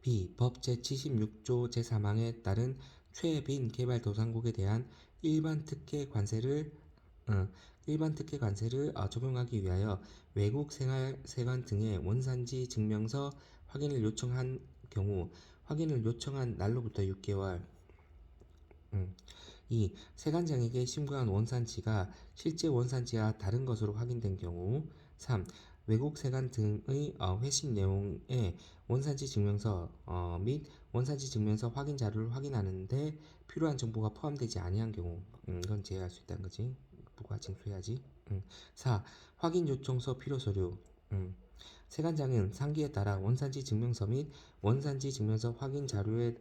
B. 법 제76조 제3항에 따른 최빈 개발도상국에 대한 일반 특혜 관세를 일반 특혜 관세를 적용하기 위하여 외국 생활세관 등의 원산지 증명서 확인을 요청한 경우 확인을 요청한 날로부터 6개월 2. 세관장에게 신고한 원산지가 실제 원산지와 다른 것으로 확인된 경우 3. 외국 세관 등의 회신 내용에 원산지 증명서 및 원산지 증명서 확인 자료를 확인하는데 필요한 정보가 포함되지 아니한 경우 이건 제외할 수 있다는 거지. 부가 징수해야지. 4. 확인 요청서 필요 서류 세관장은 상기에 따라 원산지 증명서 및 원산지 증명서 확인 자료에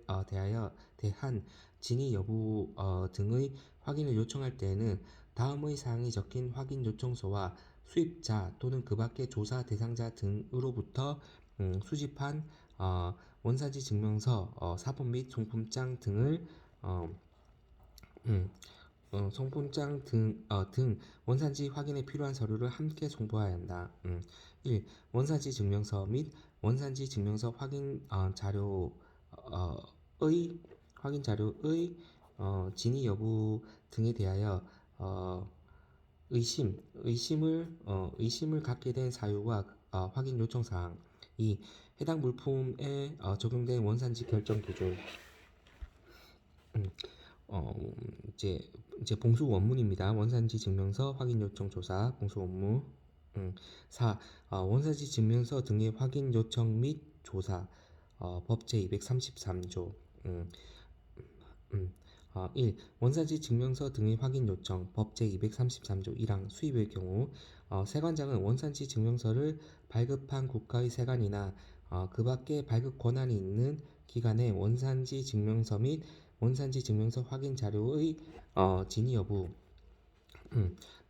대한 진위 여부 등의 확인을 요청할 때에는 다음의 사항이 적힌 확인 요청서와 수입자 또는 그 밖의 조사 대상자 등으로부터 수집한 원산지 증명서, 사본 및 송품장 등을 어, 송품장 등 원산지 확인에 필요한 서류를 함께 송부해야 한다. 1. 원산지 증명서 및 원산지 증명서 확인 자료의 진위 여부 등에 대하여 의심을 갖게 된 사유와 확인 요청 사항. 2. 해당 물품에 적용된 원산지 결정 기준. 어, 이제 봉수 원문입니다. 원산지 증명서 확인 요청 조사 봉수 원문. 4. 원산지 증명서 등의 확인 요청 및 조사 법 제233조. 1. 원산지 증명서 등의 확인 요청 법 제233조 1항 수입의 경우 세관장은 원산지 증명서를 발급한 국가의 세관이나 그 밖에 발급 권한이 있는 기관의 원산지 증명서 및 원산지 증명서 확인 자료의 진위 여부,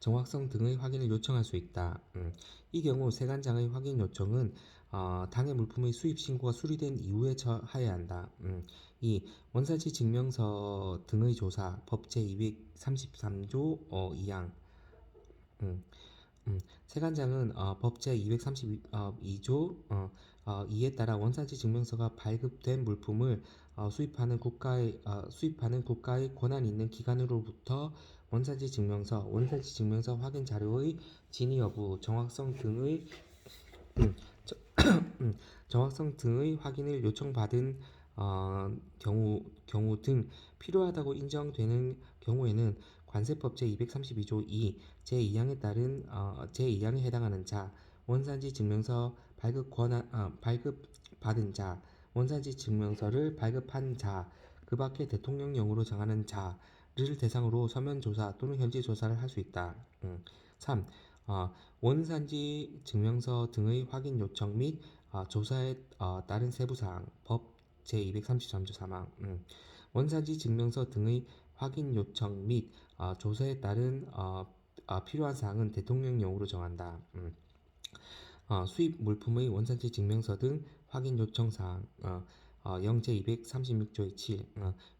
정확성 등의 확인을 요청할 수 있다. 이 경우 세관장의 확인 요청은 당해 물품의 수입 신고가 수리된 이후에 하여야 한다. 2. 원산지 증명서 등의 조사 법 제233조 2항 세관장은 법 제232조 2에 따라 원산지 증명서가 발급된 물품을 수입하는 국가의 권한 있는 기관으로부터 원산지 증명서 확인 자료의 진위 여부, 정확성 등의 확인을 요청받은 경우 등 필요하다고 인정되는 경우에는 관세법 제232조 2 제2항에 해당하는 자, 원산지 증명서 발급받은 자, 원산지 증명서를 발급한 자, 그 밖에 대통령령으로 정하는 자를 대상으로 서면 조사 또는 현지 조사를 할 수 있다. 3. 원산지 증명서 등의 확인 요청 및 조사에 따른 세부사항 법 제233조 3항 원산지 증명서 등의 확인 요청 및 조사에 따른 필요한 사항은 대통령령으로 정한다. 수입 물품의 원산지 증명서 등 확인 요청 사항 영 제236조의 7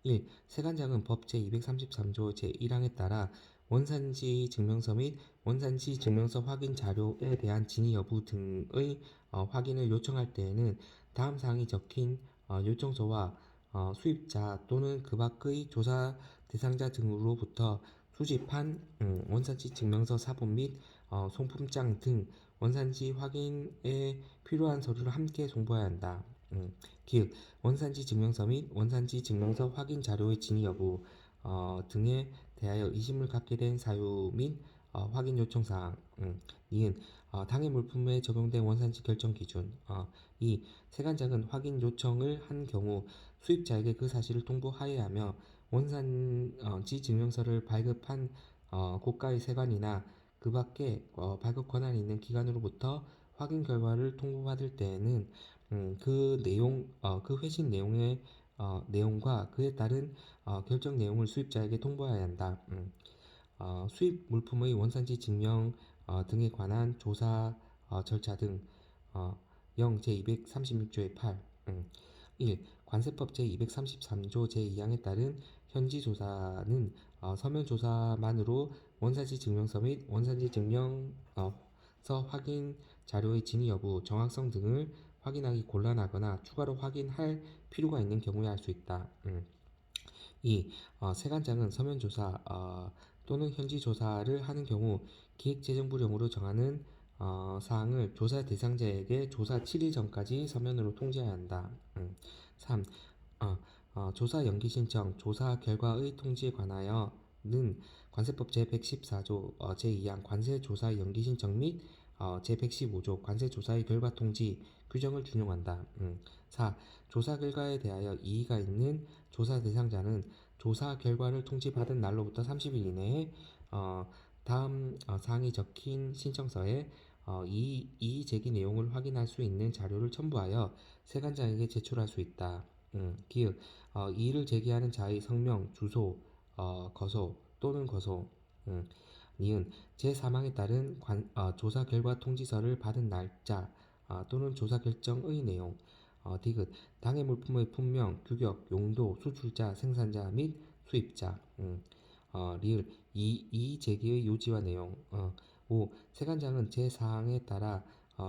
1. 세관장은 법 제233조 제1항에 따라 원산지 증명서 및 원산지 증명서 확인 자료에 대한 진위 여부 등의 확인을 요청할 때에는 다음 사항이 적힌 요청서와 수입자 또는 그 밖의 조사 대상자 등으로부터 수집한 원산지 증명서 사본 및 송품장 등 원산지 확인에 필요한 서류를 함께 송부해야 한다. 기획 원산지 증명서 및 원산지 증명서 확인 자료의 진위 여부 등에 대하여 의심을 갖게 된 사유 및 확인 요청 사항. 이은 당해 물품에 적용된 원산지 결정 기준. 2. 세관장은 확인 요청을 한 경우 수입자에게 그 사실을 통보하여야 하며 원산지 증명서를 발급한 국가의 세관이나 그 밖에 발급 권한이 있는 기관으로부터 확인 결과를 통보받을 때에는 그 회신 내용과 그에 따른 결정 내용을 수입자에게 통보해야 한다. 수입 물품의 원산지 증명 등에 관한 조사 절차 등 영 제236조의 8 1. 관세법 제233조 제2항에 따른 현지 조사는 서면 조사만으로 원산지 증명서 및 원산지 증명서 확인 자료의 진위 여부, 정확성 등을 확인하기 곤란하거나 추가로 확인할 필요가 있는 경우에 할 수 있다. 세관장은 서면 조사 또는 현지 조사를 하는 경우 기획재정부령으로 정하는 사항을 조사 대상자에게 조사 7일 전까지 서면으로 통지해야 한다. 3. 조사 연기 신청, 조사 결과의 통지에 관하여는 관세법 제114조 제2항 관세 조사 연기 신청 및 제115조 관세 조사의 결과 통지 규정을 준용한다. 4. 조사 결과에 대하여 이의가 있는 조사 대상자는 조사 결과를 통지받은 날로부터 30일 이내에 다음 사항이 적힌 신청서에 이의 제기 내용을 확인할 수 있는 자료를 첨부하여 세관장에게 제출할 수 있다. 기획 이의를 제기하는 자의 성명, 주소, 거소 또는 거소. 니은 제3항에 따른 조사 결과 통지서를 받은 날짜 또는 조사 결정의 내용. 디귿 당해 물품의 품명, 규격, 용도, 수출자, 생산자 및 수입자. 리을 이의 제기의 요지와 내용. 5. 세관장은 제4항에 따라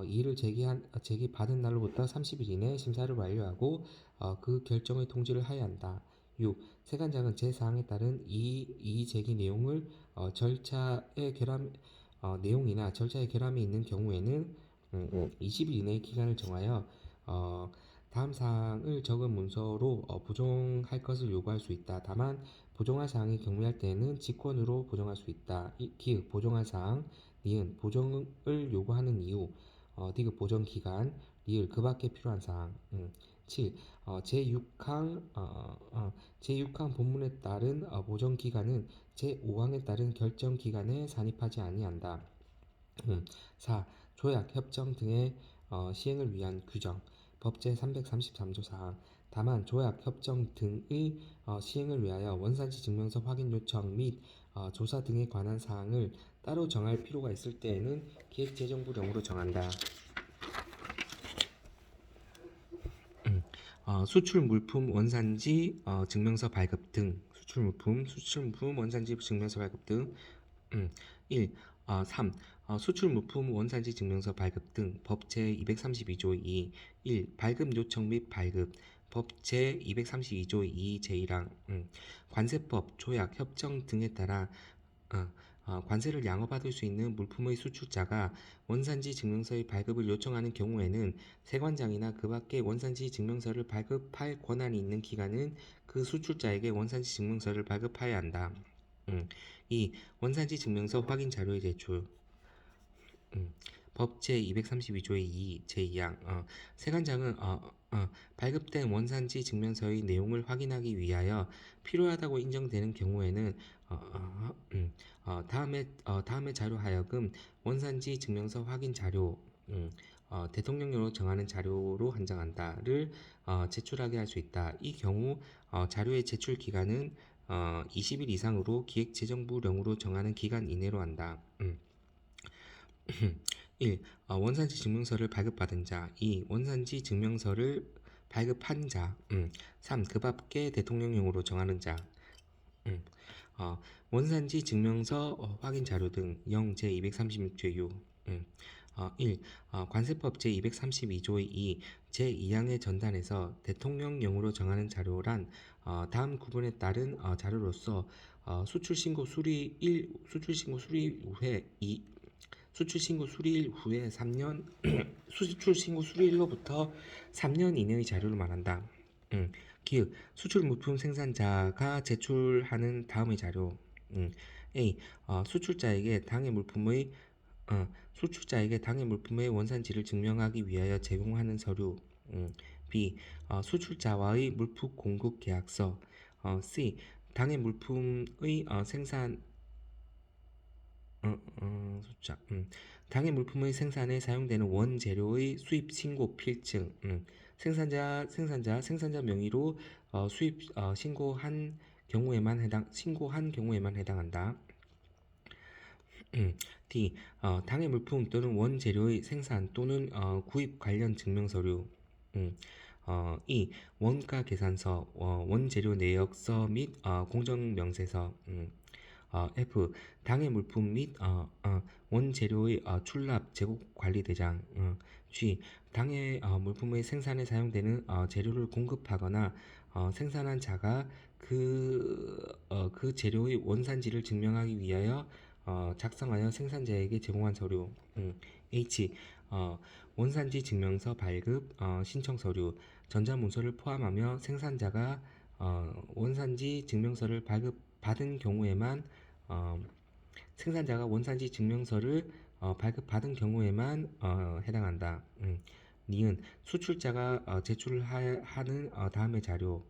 이의를 제기받은 날로부터 30일 이내 심사를 완료하고 그 결정의 통지를 하여야 한다. 6. 세관장은 제4항에 따른 이의 제기 내용을 내용이나 절차의 결함이 있는 경우에는 20일 이내의 기간을 정하여 다음 사항을 적은 문서로 보정할 것을 요구할 수 있다. 다만 보정할 사항이 경미할 때에는 직권으로 보정할 수 있다. 기획 보정할 사항, 니은 보정을 요구하는 이유, 디귿 보정 기간, 리을 그 밖에 필요한 사항. 7. 제6항 본문에 따른 보정 기간은 제5항에 따른 결정 기간에 산입하지 아니한다. 4. 조약, 협정 등의 시행을 위한 규정 법 제333조 사항 다만 조약, 협정 등의 시행을 위하여 원산지 증명서 확인 요청 및 조사 등에 관한 사항을 따로 정할 필요가 있을 때에는 기획재정부령으로 정한다. 수출 물품 원산지 증명서 발급 등 수출 물품 원산지 증명서 발급 등 1. 3. 수출 물품 원산지 증명서 발급 등 법 제232조 2. 1. 발급 요청 및 발급 법 제232조 2 제1항 관세법, 조약, 협정 등에 따라 관세를 양호받을 수 있는 물품의 수출자가 원산지 증명서의 발급을 요청하는 경우에는 세관장이나 그 밖의 원산지 증명서를 발급할 권한이 있는 기관은 그 수출자에게 원산지 증명서를 발급하여야 한다. 2. 원산지 증명서 확인 자료의 제출 법 제232조의 2, 제2항 세관장은 발급된 원산지 증명서의 내용을 확인하기 위하여 필요하다고 인정되는 경우에는 다음의 자료 하여금 원산지 증명서 확인 자료 대통령령으로 정하는 자료로 한정한다를 제출하게 할 수 있다. 이 경우 자료의 제출 기간은 20일 이상으로 기획재정부령으로 정하는 기간 이내로 한다. 1. 원산지 증명서를 발급받은 자 2. 원산지 증명서를 발급한 자 3. 그 밖에 대통령령으로 정하는 자 원산지 증명서 확인 자료 등 0 제236조 6 1. 관세법 제232조의 2 제2항의 전단에서 대통령령으로 정하는 자료란 다음 구분에 따른 자료로서 수출신고 수출신고 수리일 후에 3년 수출신고 수리일로부터 3년 이내의 자료를 말한다. 기획 수출 물품 생산자가 제출하는 다음의 자료 A. 수출자에게 당해 물품의 원산지를 증명하기 위하여 제공하는 서류 B. 수출자와의 물품 공급 계약서 C. 당해 물품의 당해 물품의 생산에 사용되는 원재료의 수입 신고 필증 생산자 명의로 수입 신고한 경우에만 해당한다. D. 당해 물품 또는 원재료의 생산 또는 구입 관련 증명서류 E. 원가 계산서, 원재료 내역서 및 공정명세서 F. 당해 물품 및 원재료의 출납, 재고 관리 대장. G. 당해 물품의 생산에 사용되는 재료를 공급하거나 생산한 자가 그 재료의 원산지를 증명하기 위하여 작성하여 생산자에게 제공한 서류. H. 원산지 증명서 발급, 신청 서류, 전자문서를 포함하며 생산자가 원산지 증명서를 발급받은 경우에만 어, 생산자가 원산지 증명서를 발급받은 경우에만 해당한다. 니은 수출자가 제출을 하는 다음의 자료.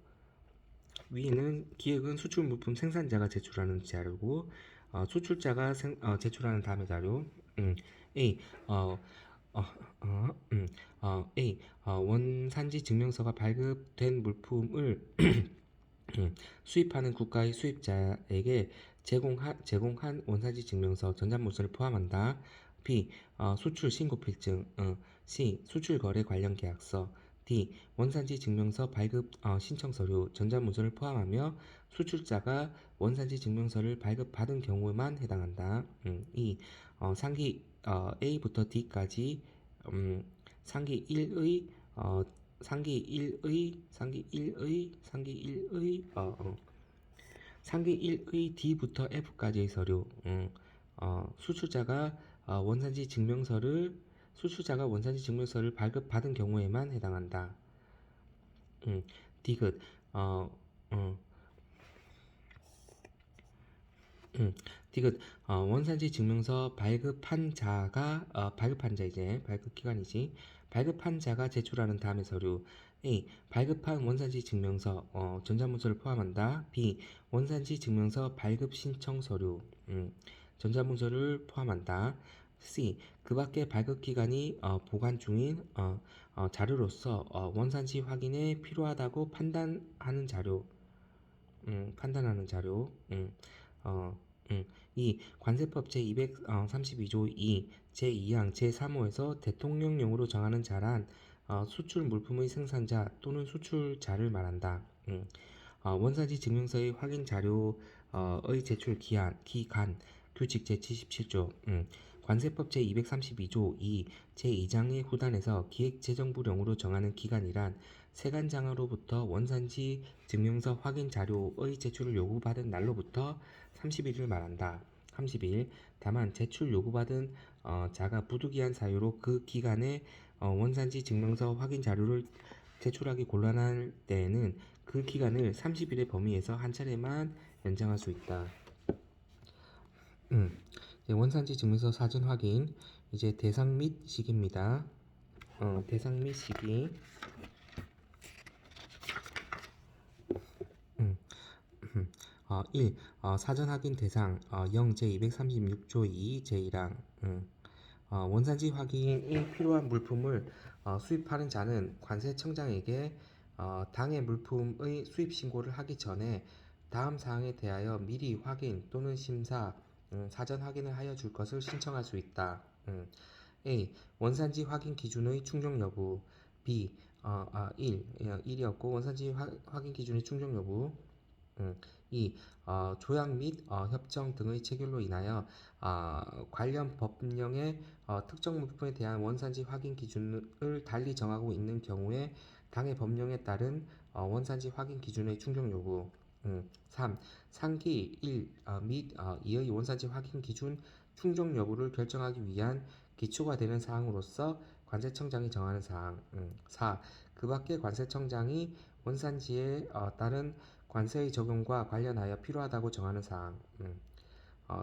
위에는 기획은 수출 물품 생산자가 제출하는 자료고 수출자가 제출하는 다음의 자료. A. 어, 어, A. 원산지 증명서가 발급된 물품을 수입하는 국가의 수입자에게 제공한 원산지 증명서, 전자문서를 포함한다. B. 수출 신고 필증. C. 수출 거래 관련 계약서. D. 원산지 증명서 발급 신청 서류, 전자문서를 포함하며 수출자가 원산지 증명서를 발급받은 경우에만 해당한다. E. A부터 D까지 상기 1의 상기 1의 상기 1의 상기 1의 상기 1의 D부터 F까지의 서류. 수출자가 원산지 증명서를 발급받은 경우에만 해당한다. 디귿 어, 어, 디귿 원산지 증명서 발급한 자가 발급한 자 이제 발급 기관이지. 발급한 자가 제출하는 다음의 서류. A. 발급한 원산지 증명서 전자문서를 포함한다. B. 원산지 증명서 발급 신청 서류. 전자문서를 포함한다. C. 그 밖에 발급 기관이 보관 중인 자료로서 원산지 확인에 필요하다고 판단하는 자료. 어, 이 관세법 제232조 2 제2항 제3호에서 대통령령으로 정하는 자란 수출 물품의 생산자 또는 수출자를 말한다. 원산지 증명서의 확인 자료의 제출 기간 규칙 제77조. 관세법 제232조 2 제2장의 후단에서 기획재정부령으로 정하는 기간이란 세관장으로부터 원산지 증명서 확인 자료의 제출을 요구받은 날로부터 30일을 말한다. 30일. 다만 제출 요구받은 자가 부득이한 사유로 그 기간에 원산지 증명서 확인 자료를 제출하기 곤란할 때에는 그 기간을 30일의 범위에서 한 차례만 연장할 수 있다. 원산지 증명서 사전 확인 이제 대상 및 시기입니다. 대상 및 시기. 1. 사전 확인 대상 0 제236조 2 제1항. 원산지 확인이 필요한 물품을 수입하는 자는 관세청장에게 당해 물품의 수입 신고를 하기 전에 다음 사항에 대하여 미리 확인 또는 심사, 사전 확인을 하여 줄 것을 신청할 수 있다. A. 원산지 확인 기준의 충족 여부. B. 1이었고 원산지 확인 기준의 충족 여부. 2. 조약 및 협정 등의 체결로 인하여 관련 법령의 특정 물품에 대한 원산지 확인 기준을 달리 정하고 있는 경우에 당해 법령에 따른 원산지 확인 기준의 충족 여부. 3. 상기 1 및 2의 원산지 확인 기준 충족 여부를 결정하기 위한 기초가 되는 사항으로서 관세청장이 정하는 사항. 4. 그 밖에 관세청장이 원산지에 따른 관세의 적용과 관련하여 필요하다고 정하는 사항.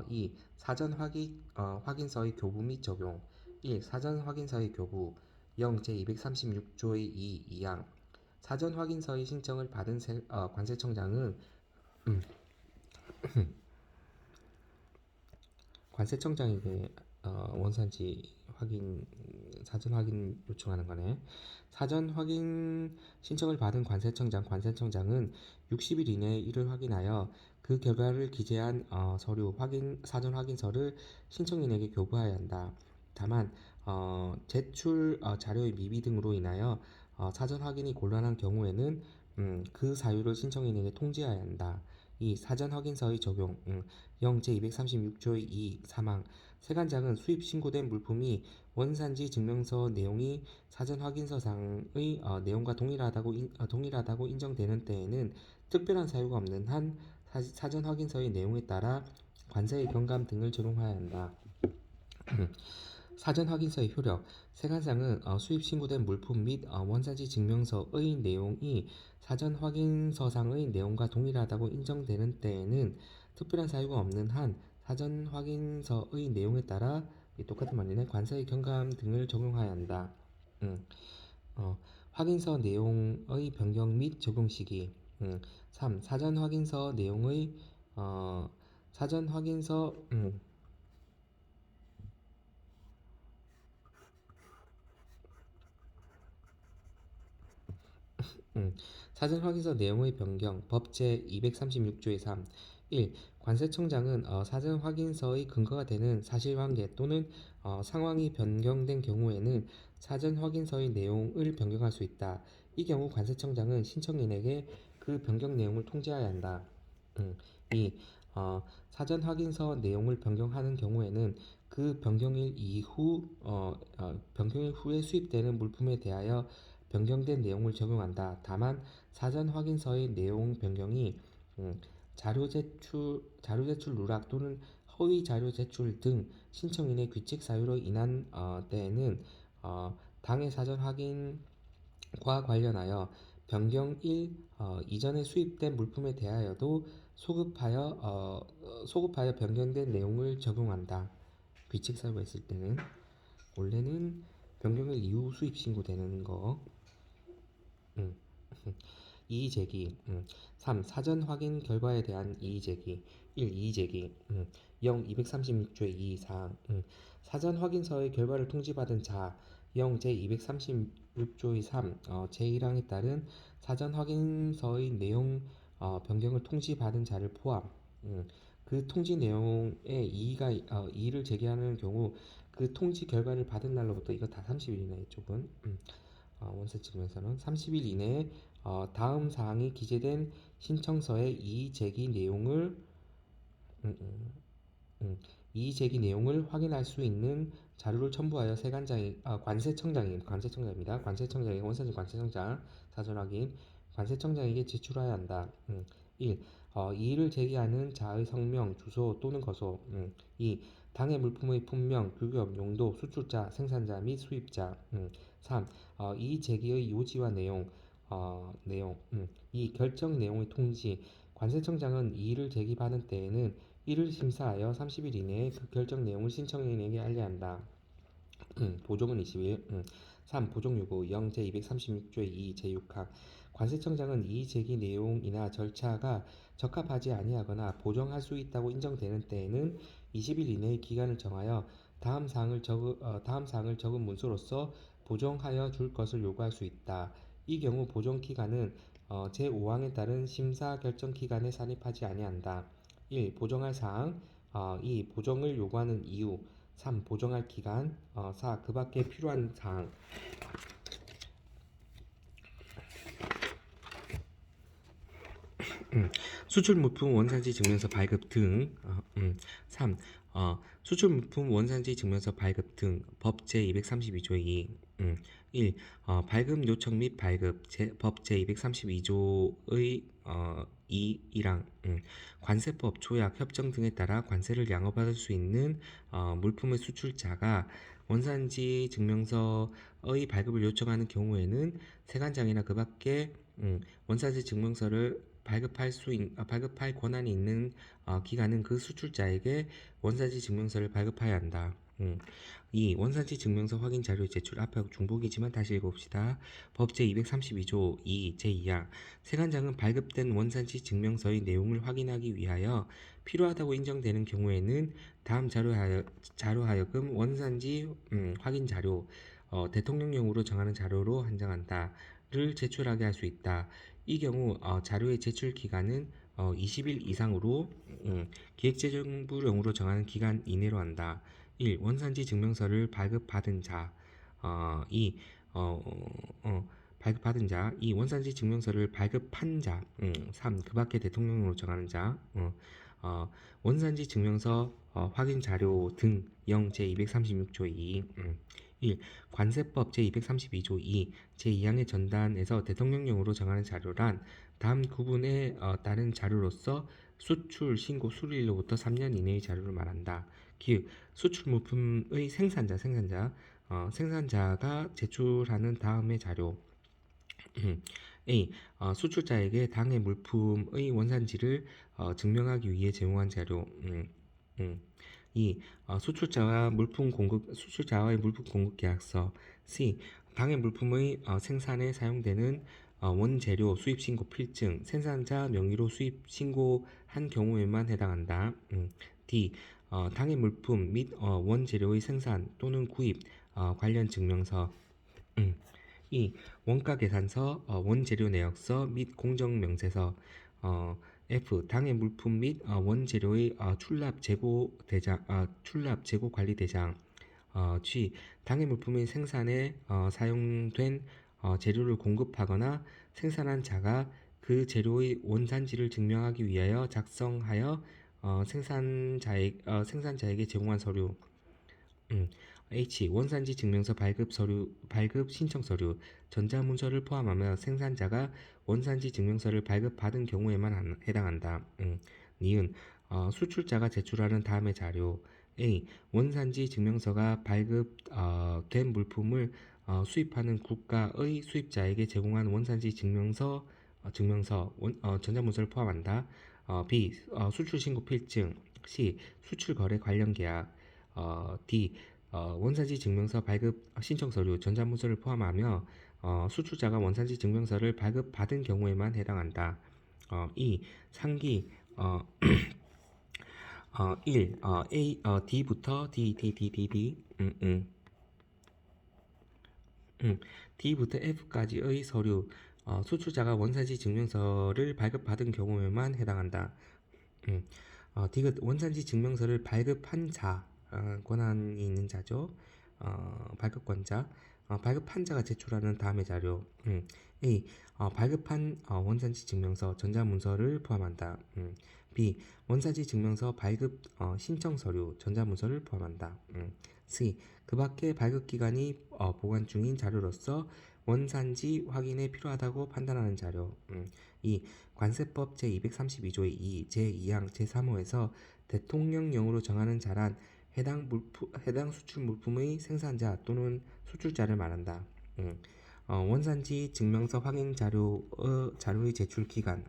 2. 사전 확인서의 교부 및 적용. 1. 사전 확인서의 교부 0 제236조의 2항 사전 확인서의 신청을 받은 관세청장은 관세청장에게 사전 확인 요청하는 거네. 사전 확인 신청을 받은 관세청장은 60일 이내에 이를 확인하여 그 결과를 기재한 사전 확인서를 신청인에게 교부해야 한다. 다만 제출 자료의 미비 등으로 인하여 사전 확인이 곤란한 경우에는 그 사유를 신청인에게 통지해야 한다. 2. 사전 확인서의 적용. 0. 제236조의 2. 사망. 세관장은 수입 신고된 물품이 원산지 증명서 내용이 사전 확인서상의 내용과 동일하다고 인정되는 때에는 특별한 사유가 없는 한 사전 확인서의 내용에 따라 관세의 경감 등을 적용하여야 한다. 사전 확인서의 효력. 세관상은 수입 신고된 물품 및 원산지 증명서의 내용이 사전 확인서상의 내용과 동일하다고 인정되는 때에는 특별한 사유가 없는 한 사전 확인서의 내용에 따라 똑같은 말이네. 관세의 경감 등을 적용하여야 한다. 음, 확인서 내용의 변경 및 적용 시기. 3. 사전 확인서 내용의 사전 확인서 사전 확인서 내용의 변경. 법 제236조의 3. 1. 관세청장은 사전 확인서의 근거가 되는 사실관계 또는 상황이 변경된 경우에는 사전 확인서의 내용을 변경할 수 있다. 이 경우 관세청장은 신청인에게 그 변경 내용을 통지해야 한다. 2. 사전 확인서 내용을 변경하는 경우에는 그 변경일 후에 수입되는 물품에 대하여 변경된 내용을 적용한다. 다만 사전 확인서의 내용 변경이 자료 제출 누락 또는 허위 자료 제출 등 신청인의 규칙 사유로 인한 때에는 당해 사전 확인과 관련하여 변경일 이전에 수입된 물품에 대하여도 소급하여 변경된 내용을 적용한다. 규칙 사유가 있을 때는 원래는 변경일 이후 수입 신고되는 거. 이의 제기. 3. 사전 확인 결과에 대한 이의 제기. 1. 이의 제기. 0. 236조의 2 사항. 사전 확인서의 결과를 통지받은 자. 0. 제236조의 3 제1항에 따른 사전 확인서의 내용 변경을 통지받은 자를 포함. 그 통지 내용에 이의를 제기하는 경우 그 통지 결과를 받은 날로부터 이거 다 30일이네 이쪽은. 원세 측면에서는 30일 이내에 다음 사항이 기재된 신청서의 이의 제기 내용을 음, 음, 이의 제기 내용을 확인할 수 있는 자료를 첨부하여 관세청장입니다. 관세청장이 원산지 관세청장 사전 확인 관세청장에게 제출해야 한다. 1. 이의를 제기하는 자의 성명, 주소 또는 거소. 2. 당해 물품의 품명, 규격, 용도, 수출자, 생산자 및 수입자. 3. 이의 제기의 요지와 내용. 2. 결정 내용의 통지. 관세청장은 이의를 제기받은 때에는 이를 심사하여 30일 이내에 그 결정 내용을 신청인에게 알려야 한다. 보종은 20일. 3. 보종 요구 0 제236조의 2 제6항 관세청장은 이의 제기 내용이나 절차가 적합하지 아니하거나 보정할 수 있다고 인정되는 때에는 20일 이내의 기간을 정하여 다음 사항을 적은 문서로서 보정하여 줄 것을 요구할 수 있다. 이 경우 보정 기간은 제5항에 따른 심사 결정 기간에 산입하지 아니한다. 1. 보정할 사항 2. 보정을 요구하는 이유 3. 보정할 기간 4. 그 밖에 필요한 사항 수출물품 원산지 증명서 발급 등 3. 수출물품 원산지 증명서 발급 등 법 제232조 2 1. 발급 요청 및 발급 법 제232조의 2. 1항 관세법, 조약, 협정 등에 따라 관세를 양도받을 수 있는 물품의 수출자가 원산지 증명서의 발급을 요청하는 경우에는 세관장이나 그 밖에 원산지 증명서를 발급할 권한이 있는 기관은 그 수출자에게 원산지 증명서를 발급해야 한다. 2. 원산지 증명서 확인 자료 제출 앞하고 중복이지만 다시 읽어봅시다. 법 제232조 2 제2항 세관장은 발급된 원산지 증명서의 내용을 확인하기 위하여 필요하다고 인정되는 경우에는 다음 자료하여금 원산지 확인 자료 대통령령으로 정하는 자료로 한정한다를 제출하게 할 수 있다. 이 경우 자료의 제출 기간은 20일 이상으로 기획재정부령으로 정하는 기간 이내로 한다. 1. 원산지 증명서를 발급받은 자 2. 발급받은 자. 2. 원산지 증명서를 발급한 자. 3. 그 밖에 대통령으로 정하는 자. 원산지 증명서 확인 자료 등 0 제236조 2. 1. 관세법 제232조 2 제2항의 전단에서 대통령령으로 정하는 자료란 다음 구분에 따른 자료로서 수출 신고 수리일로부터 3년 이내의 자료를 말한다. 기획 수출 물품의 생산자가 제출하는 다음의 자료. A. 수출자에게 당해 물품의 원산지를 증명하기 위해 제공한 자료. 2. 수출자와의 물품 공급 계약서. C. 당해 물품의 생산에 사용되는 원재료 수입 신고 필증, 생산자 명의로 수입 신고한 경우에만 해당한다. D. 당해 물품 및 원재료의 생산 또는 구입 관련 증명서. 2. 원가 계산서, 원재료 내역서 및 공정명세서. F. 당해 물품 및 원재료의 출납 재고 관리 대장. G. 당해 물품의 생산에 사용된 재료를 공급하거나 생산한 자가 그 재료의 원산지를 증명하기 위하여 작성하여 생산자에게 제공한 서류. H. 원산지 증명서 발급 신청 서류, 전자문서를 포함하며 생산자가 원산지 증명서를 발급받은 경우에만 해당한다. 니은 수출자가 제출하는 다음의 자료. A. 원산지 증명서가 발급된 물품을 수입하는 국가의 수입자에게 제공한 원산지 증명서, 전자문서를 포함한다. B. 수출 신고 필증. C. 수출 거래 관련 계약. D. 원산지 증명서 발급 신청 서류, 전자문서를 포함하며 수출자가 원산지 증명서를 발급받은 경우에만 해당한다. 2. 상기 1. D부터 D부터 F까지의 서류, 수출자가 원산지 증명서를 발급받은 경우에만 해당한다. D가 원산지 증명서를 발급한 자, 권한이 있는 자죠. 발급권자. 발급한 자가 제출하는 다음의 자료. A. 발급한 원산지 증명서, 전자문서를 포함한다. B. 원산지 증명서 발급 신청 서류, 전자문서를 포함한다. C. 그 밖에 발급기관이 보관 중인 자료로서 원산지 확인에 필요하다고 판단하는 자료. 2. 관세법 제232조의 2, 제2항, 제3호에서 대통령령으로 정하는 자란 해당 수출 물품의 생산자 또는 수출자를 말한다. 원산지 증명서 확인 자료의 제출 기간.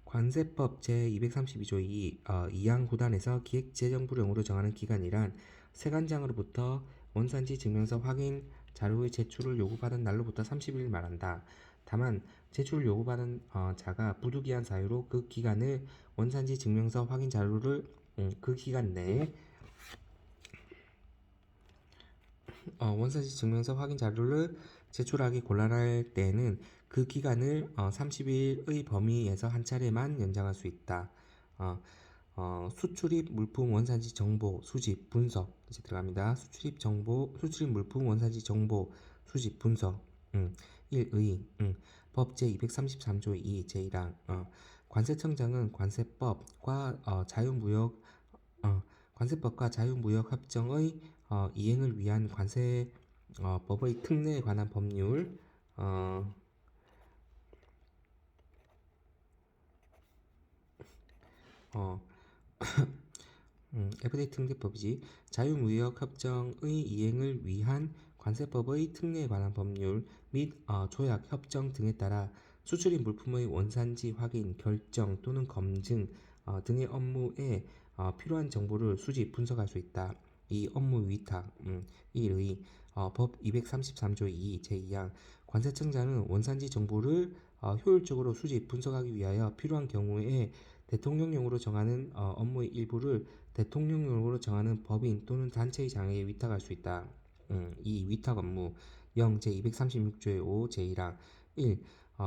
관세법 제232조 2, 2항 9단에서 기획재정부령으로 정하는 기간이란 세관장으로부터 원산지 증명서 확인 자료의 제출을 요구받은 날로부터 30일 말한다. 다만 제출을 요구받은 자가 부득이한 사유로 그 기간을 원산지 증명서 확인 자료를 그 기간 내에 원산지 증명서 확인 자료를 제출하기 곤란할 때에는 그 기간을 30일의 범위에서 한 차례만 연장할 수 있다. 수출입 물품 원산지 정보 수집 분석 이제 들어갑니다. 수출입 물품 원산지 정보 수집 분석. 1의 법 제233조 2 제1항 관세청장은 관세법과 자유무역협정의 이행을 위한 관세법의 특례에 관한 법률 FTA 특례법이지. 자유무역협정의 이행을 위한 관세법의 특례에 관한 법률 및 조약, 협정 등에 따라 수출입 물품의 원산지 확인, 결정 또는 검증 등의 업무에 필요한 정보를 수집, 분석할 수 있다. 이 업무 위탁. 1의 법 233조 2 제2항 관세청장은 원산지 정보를 효율적으로 수집, 분석하기 위하여 필요한 경우에 대통령령으로 정하는 업무의 일부를 대통령령으로 정하는 법인 또는 단체의 장에게 위탁할 수 있다. 이 위탁 업무 0 제236조의 5 제1항 1.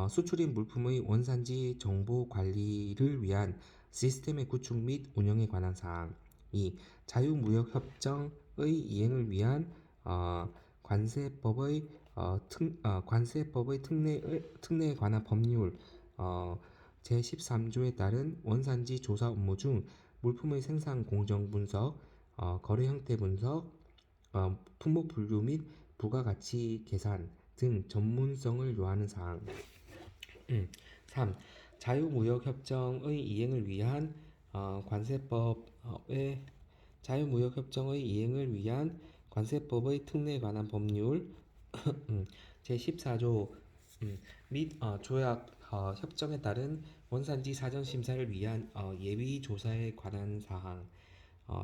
수출입 물품의 원산지 정보 관리를 위한 시스템의 구축 및 운영에 관한 사항. 2. 자유무역협정의 이행을 위한 관세법의 관세법의 특례에 관한 법률 제13조에 따른 원산지 조사 업무 중 물품의 생산 공정 분석, 거래 형태 분석, 품목 분류 및 부가가치 계산 등 전문성을 요하는 사항. 3. 자유무역협정의 이행을 위한 관세법의 자유무역협정의 이행을 위한 관세법의 특례에 관한 법률 제14조 및 조약 협정에 따른 원산지 사전 심사를 위한 예비 조사에 관한 사항.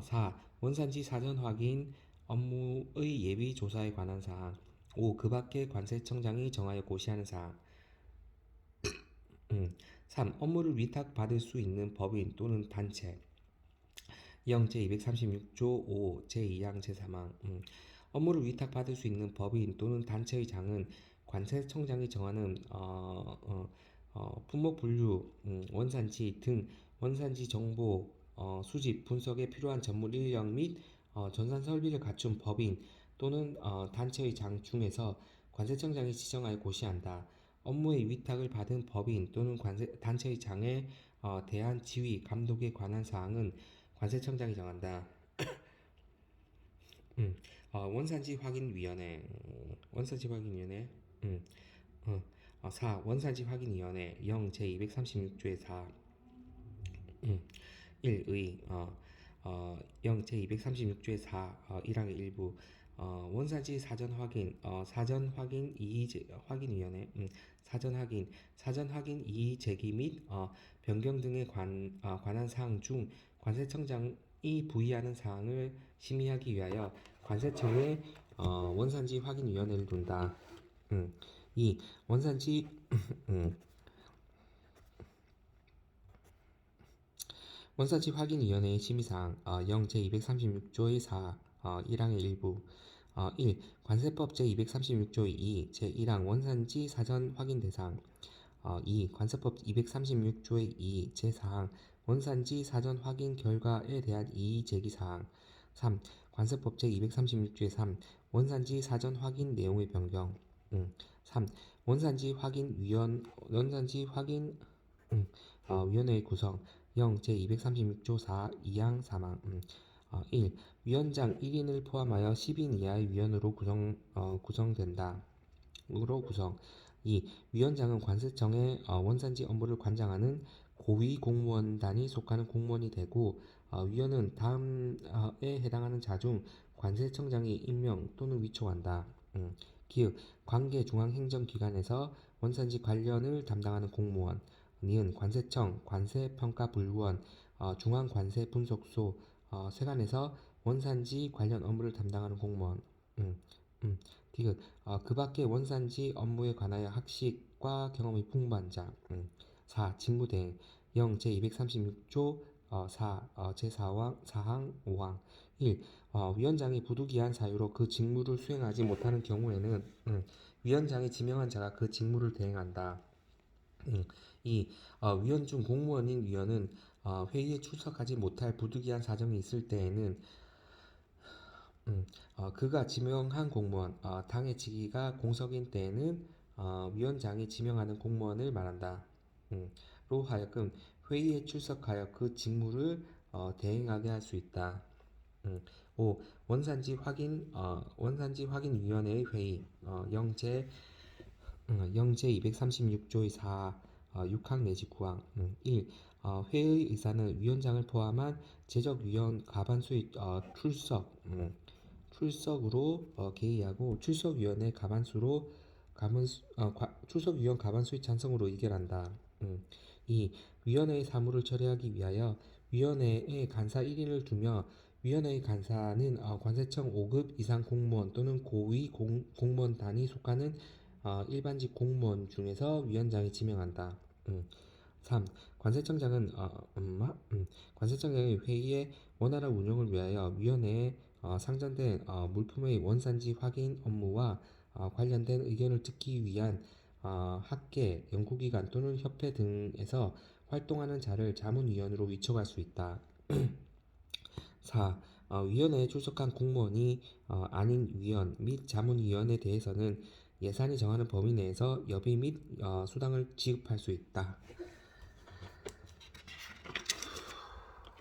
4. 원산지 사전 확인 업무의 예비 조사에 관한 사항. 5. 그 밖의 관세청장이 정하여 고시하는 사항. 3. 업무를 위탁받을 수 있는 법인 또는 단체. 0. 제236조 5. 제2항 제3항. 업무를 위탁받을 수 있는 법인 또는 단체의 장은 관세청장이 정하는 품목 분류, 원산지 등 원산지 정보 수집, 분석에 필요한 전문 인력 및 전산 설비를 갖춘 법인 또는 단체의 장 중에서 관세청장이 지정하여 고시한다. 업무의 위탁을 받은 법인 또는 단체의 장에 대한 지휘, 감독에 관한 사항은 관세청장이 정한다. 원산지 확인위원회, 원산지 확인위원회, 4. 원산지 확인위원회 0 제236조의 4, 1의 0 제236조의 4 1항의 일부 원산지 사전 확인 사전 확인 이의 확인위원회 사전 확인 이의 제기 및 변경 등에 관한 사항 중 관세청장이 부의하는 사항을 심의하기 위하여 관세청에 원산지 확인위원회를 둔다. 2. 원산지 원산지 확인위원회의 심의사항 0 제236조의 4 1항의 일부 1. 관세법 제236조의 2 제1항 원산지 사전 확인 대상 2. 관세법 236조의 2 제4항 원산지 사전 확인 결과에 대한 이의 제기 사항 3. 관세법 제236조의 3 원산지 사전 확인 내용의 변경 3. 원산지 확인 위원회의 구성 0 제236조 4 2항 3항 1. 위원장 1인을 포함하여 10인 이하의 위원으로 구성된다. 2. 위원장은 관세청의 원산지 업무를 관장하는 고위 공무원단이 속하는 공무원이 되고 위원은 다음에 해당하는 자 중 관세청장이 임명 또는 위촉한다. 기획, 관계 중앙행정기관에서 원산지 관련을 담당하는 공무원 니은 관세청, 관세평가분류원, 중앙관세분석소, 세관에서 원산지 관련 업무를 담당하는 공무원 디귿, 그 밖의 원산지 업무에 관하여 학식과 경험이 풍부한 자 4. 직무대행 0 제236조 4 제4항 5항 1. 위원장이 부득이한 사유로 그 직무를 수행하지 못하는 경우에는 위원장이 지명한 자가 그 직무를 대행한다. 2. 위원 중 공무원인 위원은 회의에 출석하지 못할 부득이한 사정이 있을 때에는 그가 지명한 공무원, 당의 직위가 공석인 때에는 위원장이 지명하는 공무원을 말한다. 로 하여금 회의에 출석하여 그 직무를 대행하게 할 수 있다. 5. 원산지 확인위원회의 회의 0제 236조의 4 6항 내지 9항 1. 회의 의사는 위원장을 포함한 제적위원 과반수의 출석으로 개의하고 출석위원 과반수의 찬성으로 의결한다. 2. 위원회의 사무를 처리하기 위하여 위원회에 간사 1인을 두며 위원회의 간사는 관세청 5급 이상 공무원 또는 고위 공무원단이 속하는 일반직 공무원 중에서 위원장이 지명한다. 3. 관세청장은 관세청장의 회의의 원활한 운영을 위하여 위원회에 상정된 물품의 원산지 확인 업무와 관련된 의견을 듣기 위한 학계, 연구기관 또는 협회 등에서 활동하는 자를 자문위원으로 위촉할 수 있다. 4. 위원회에 출석한 공무원이 아닌 위원 및 자문위원에 대해서는 예산이 정하는 범위 내에서 여비 및 수당을 지급할 수 있다.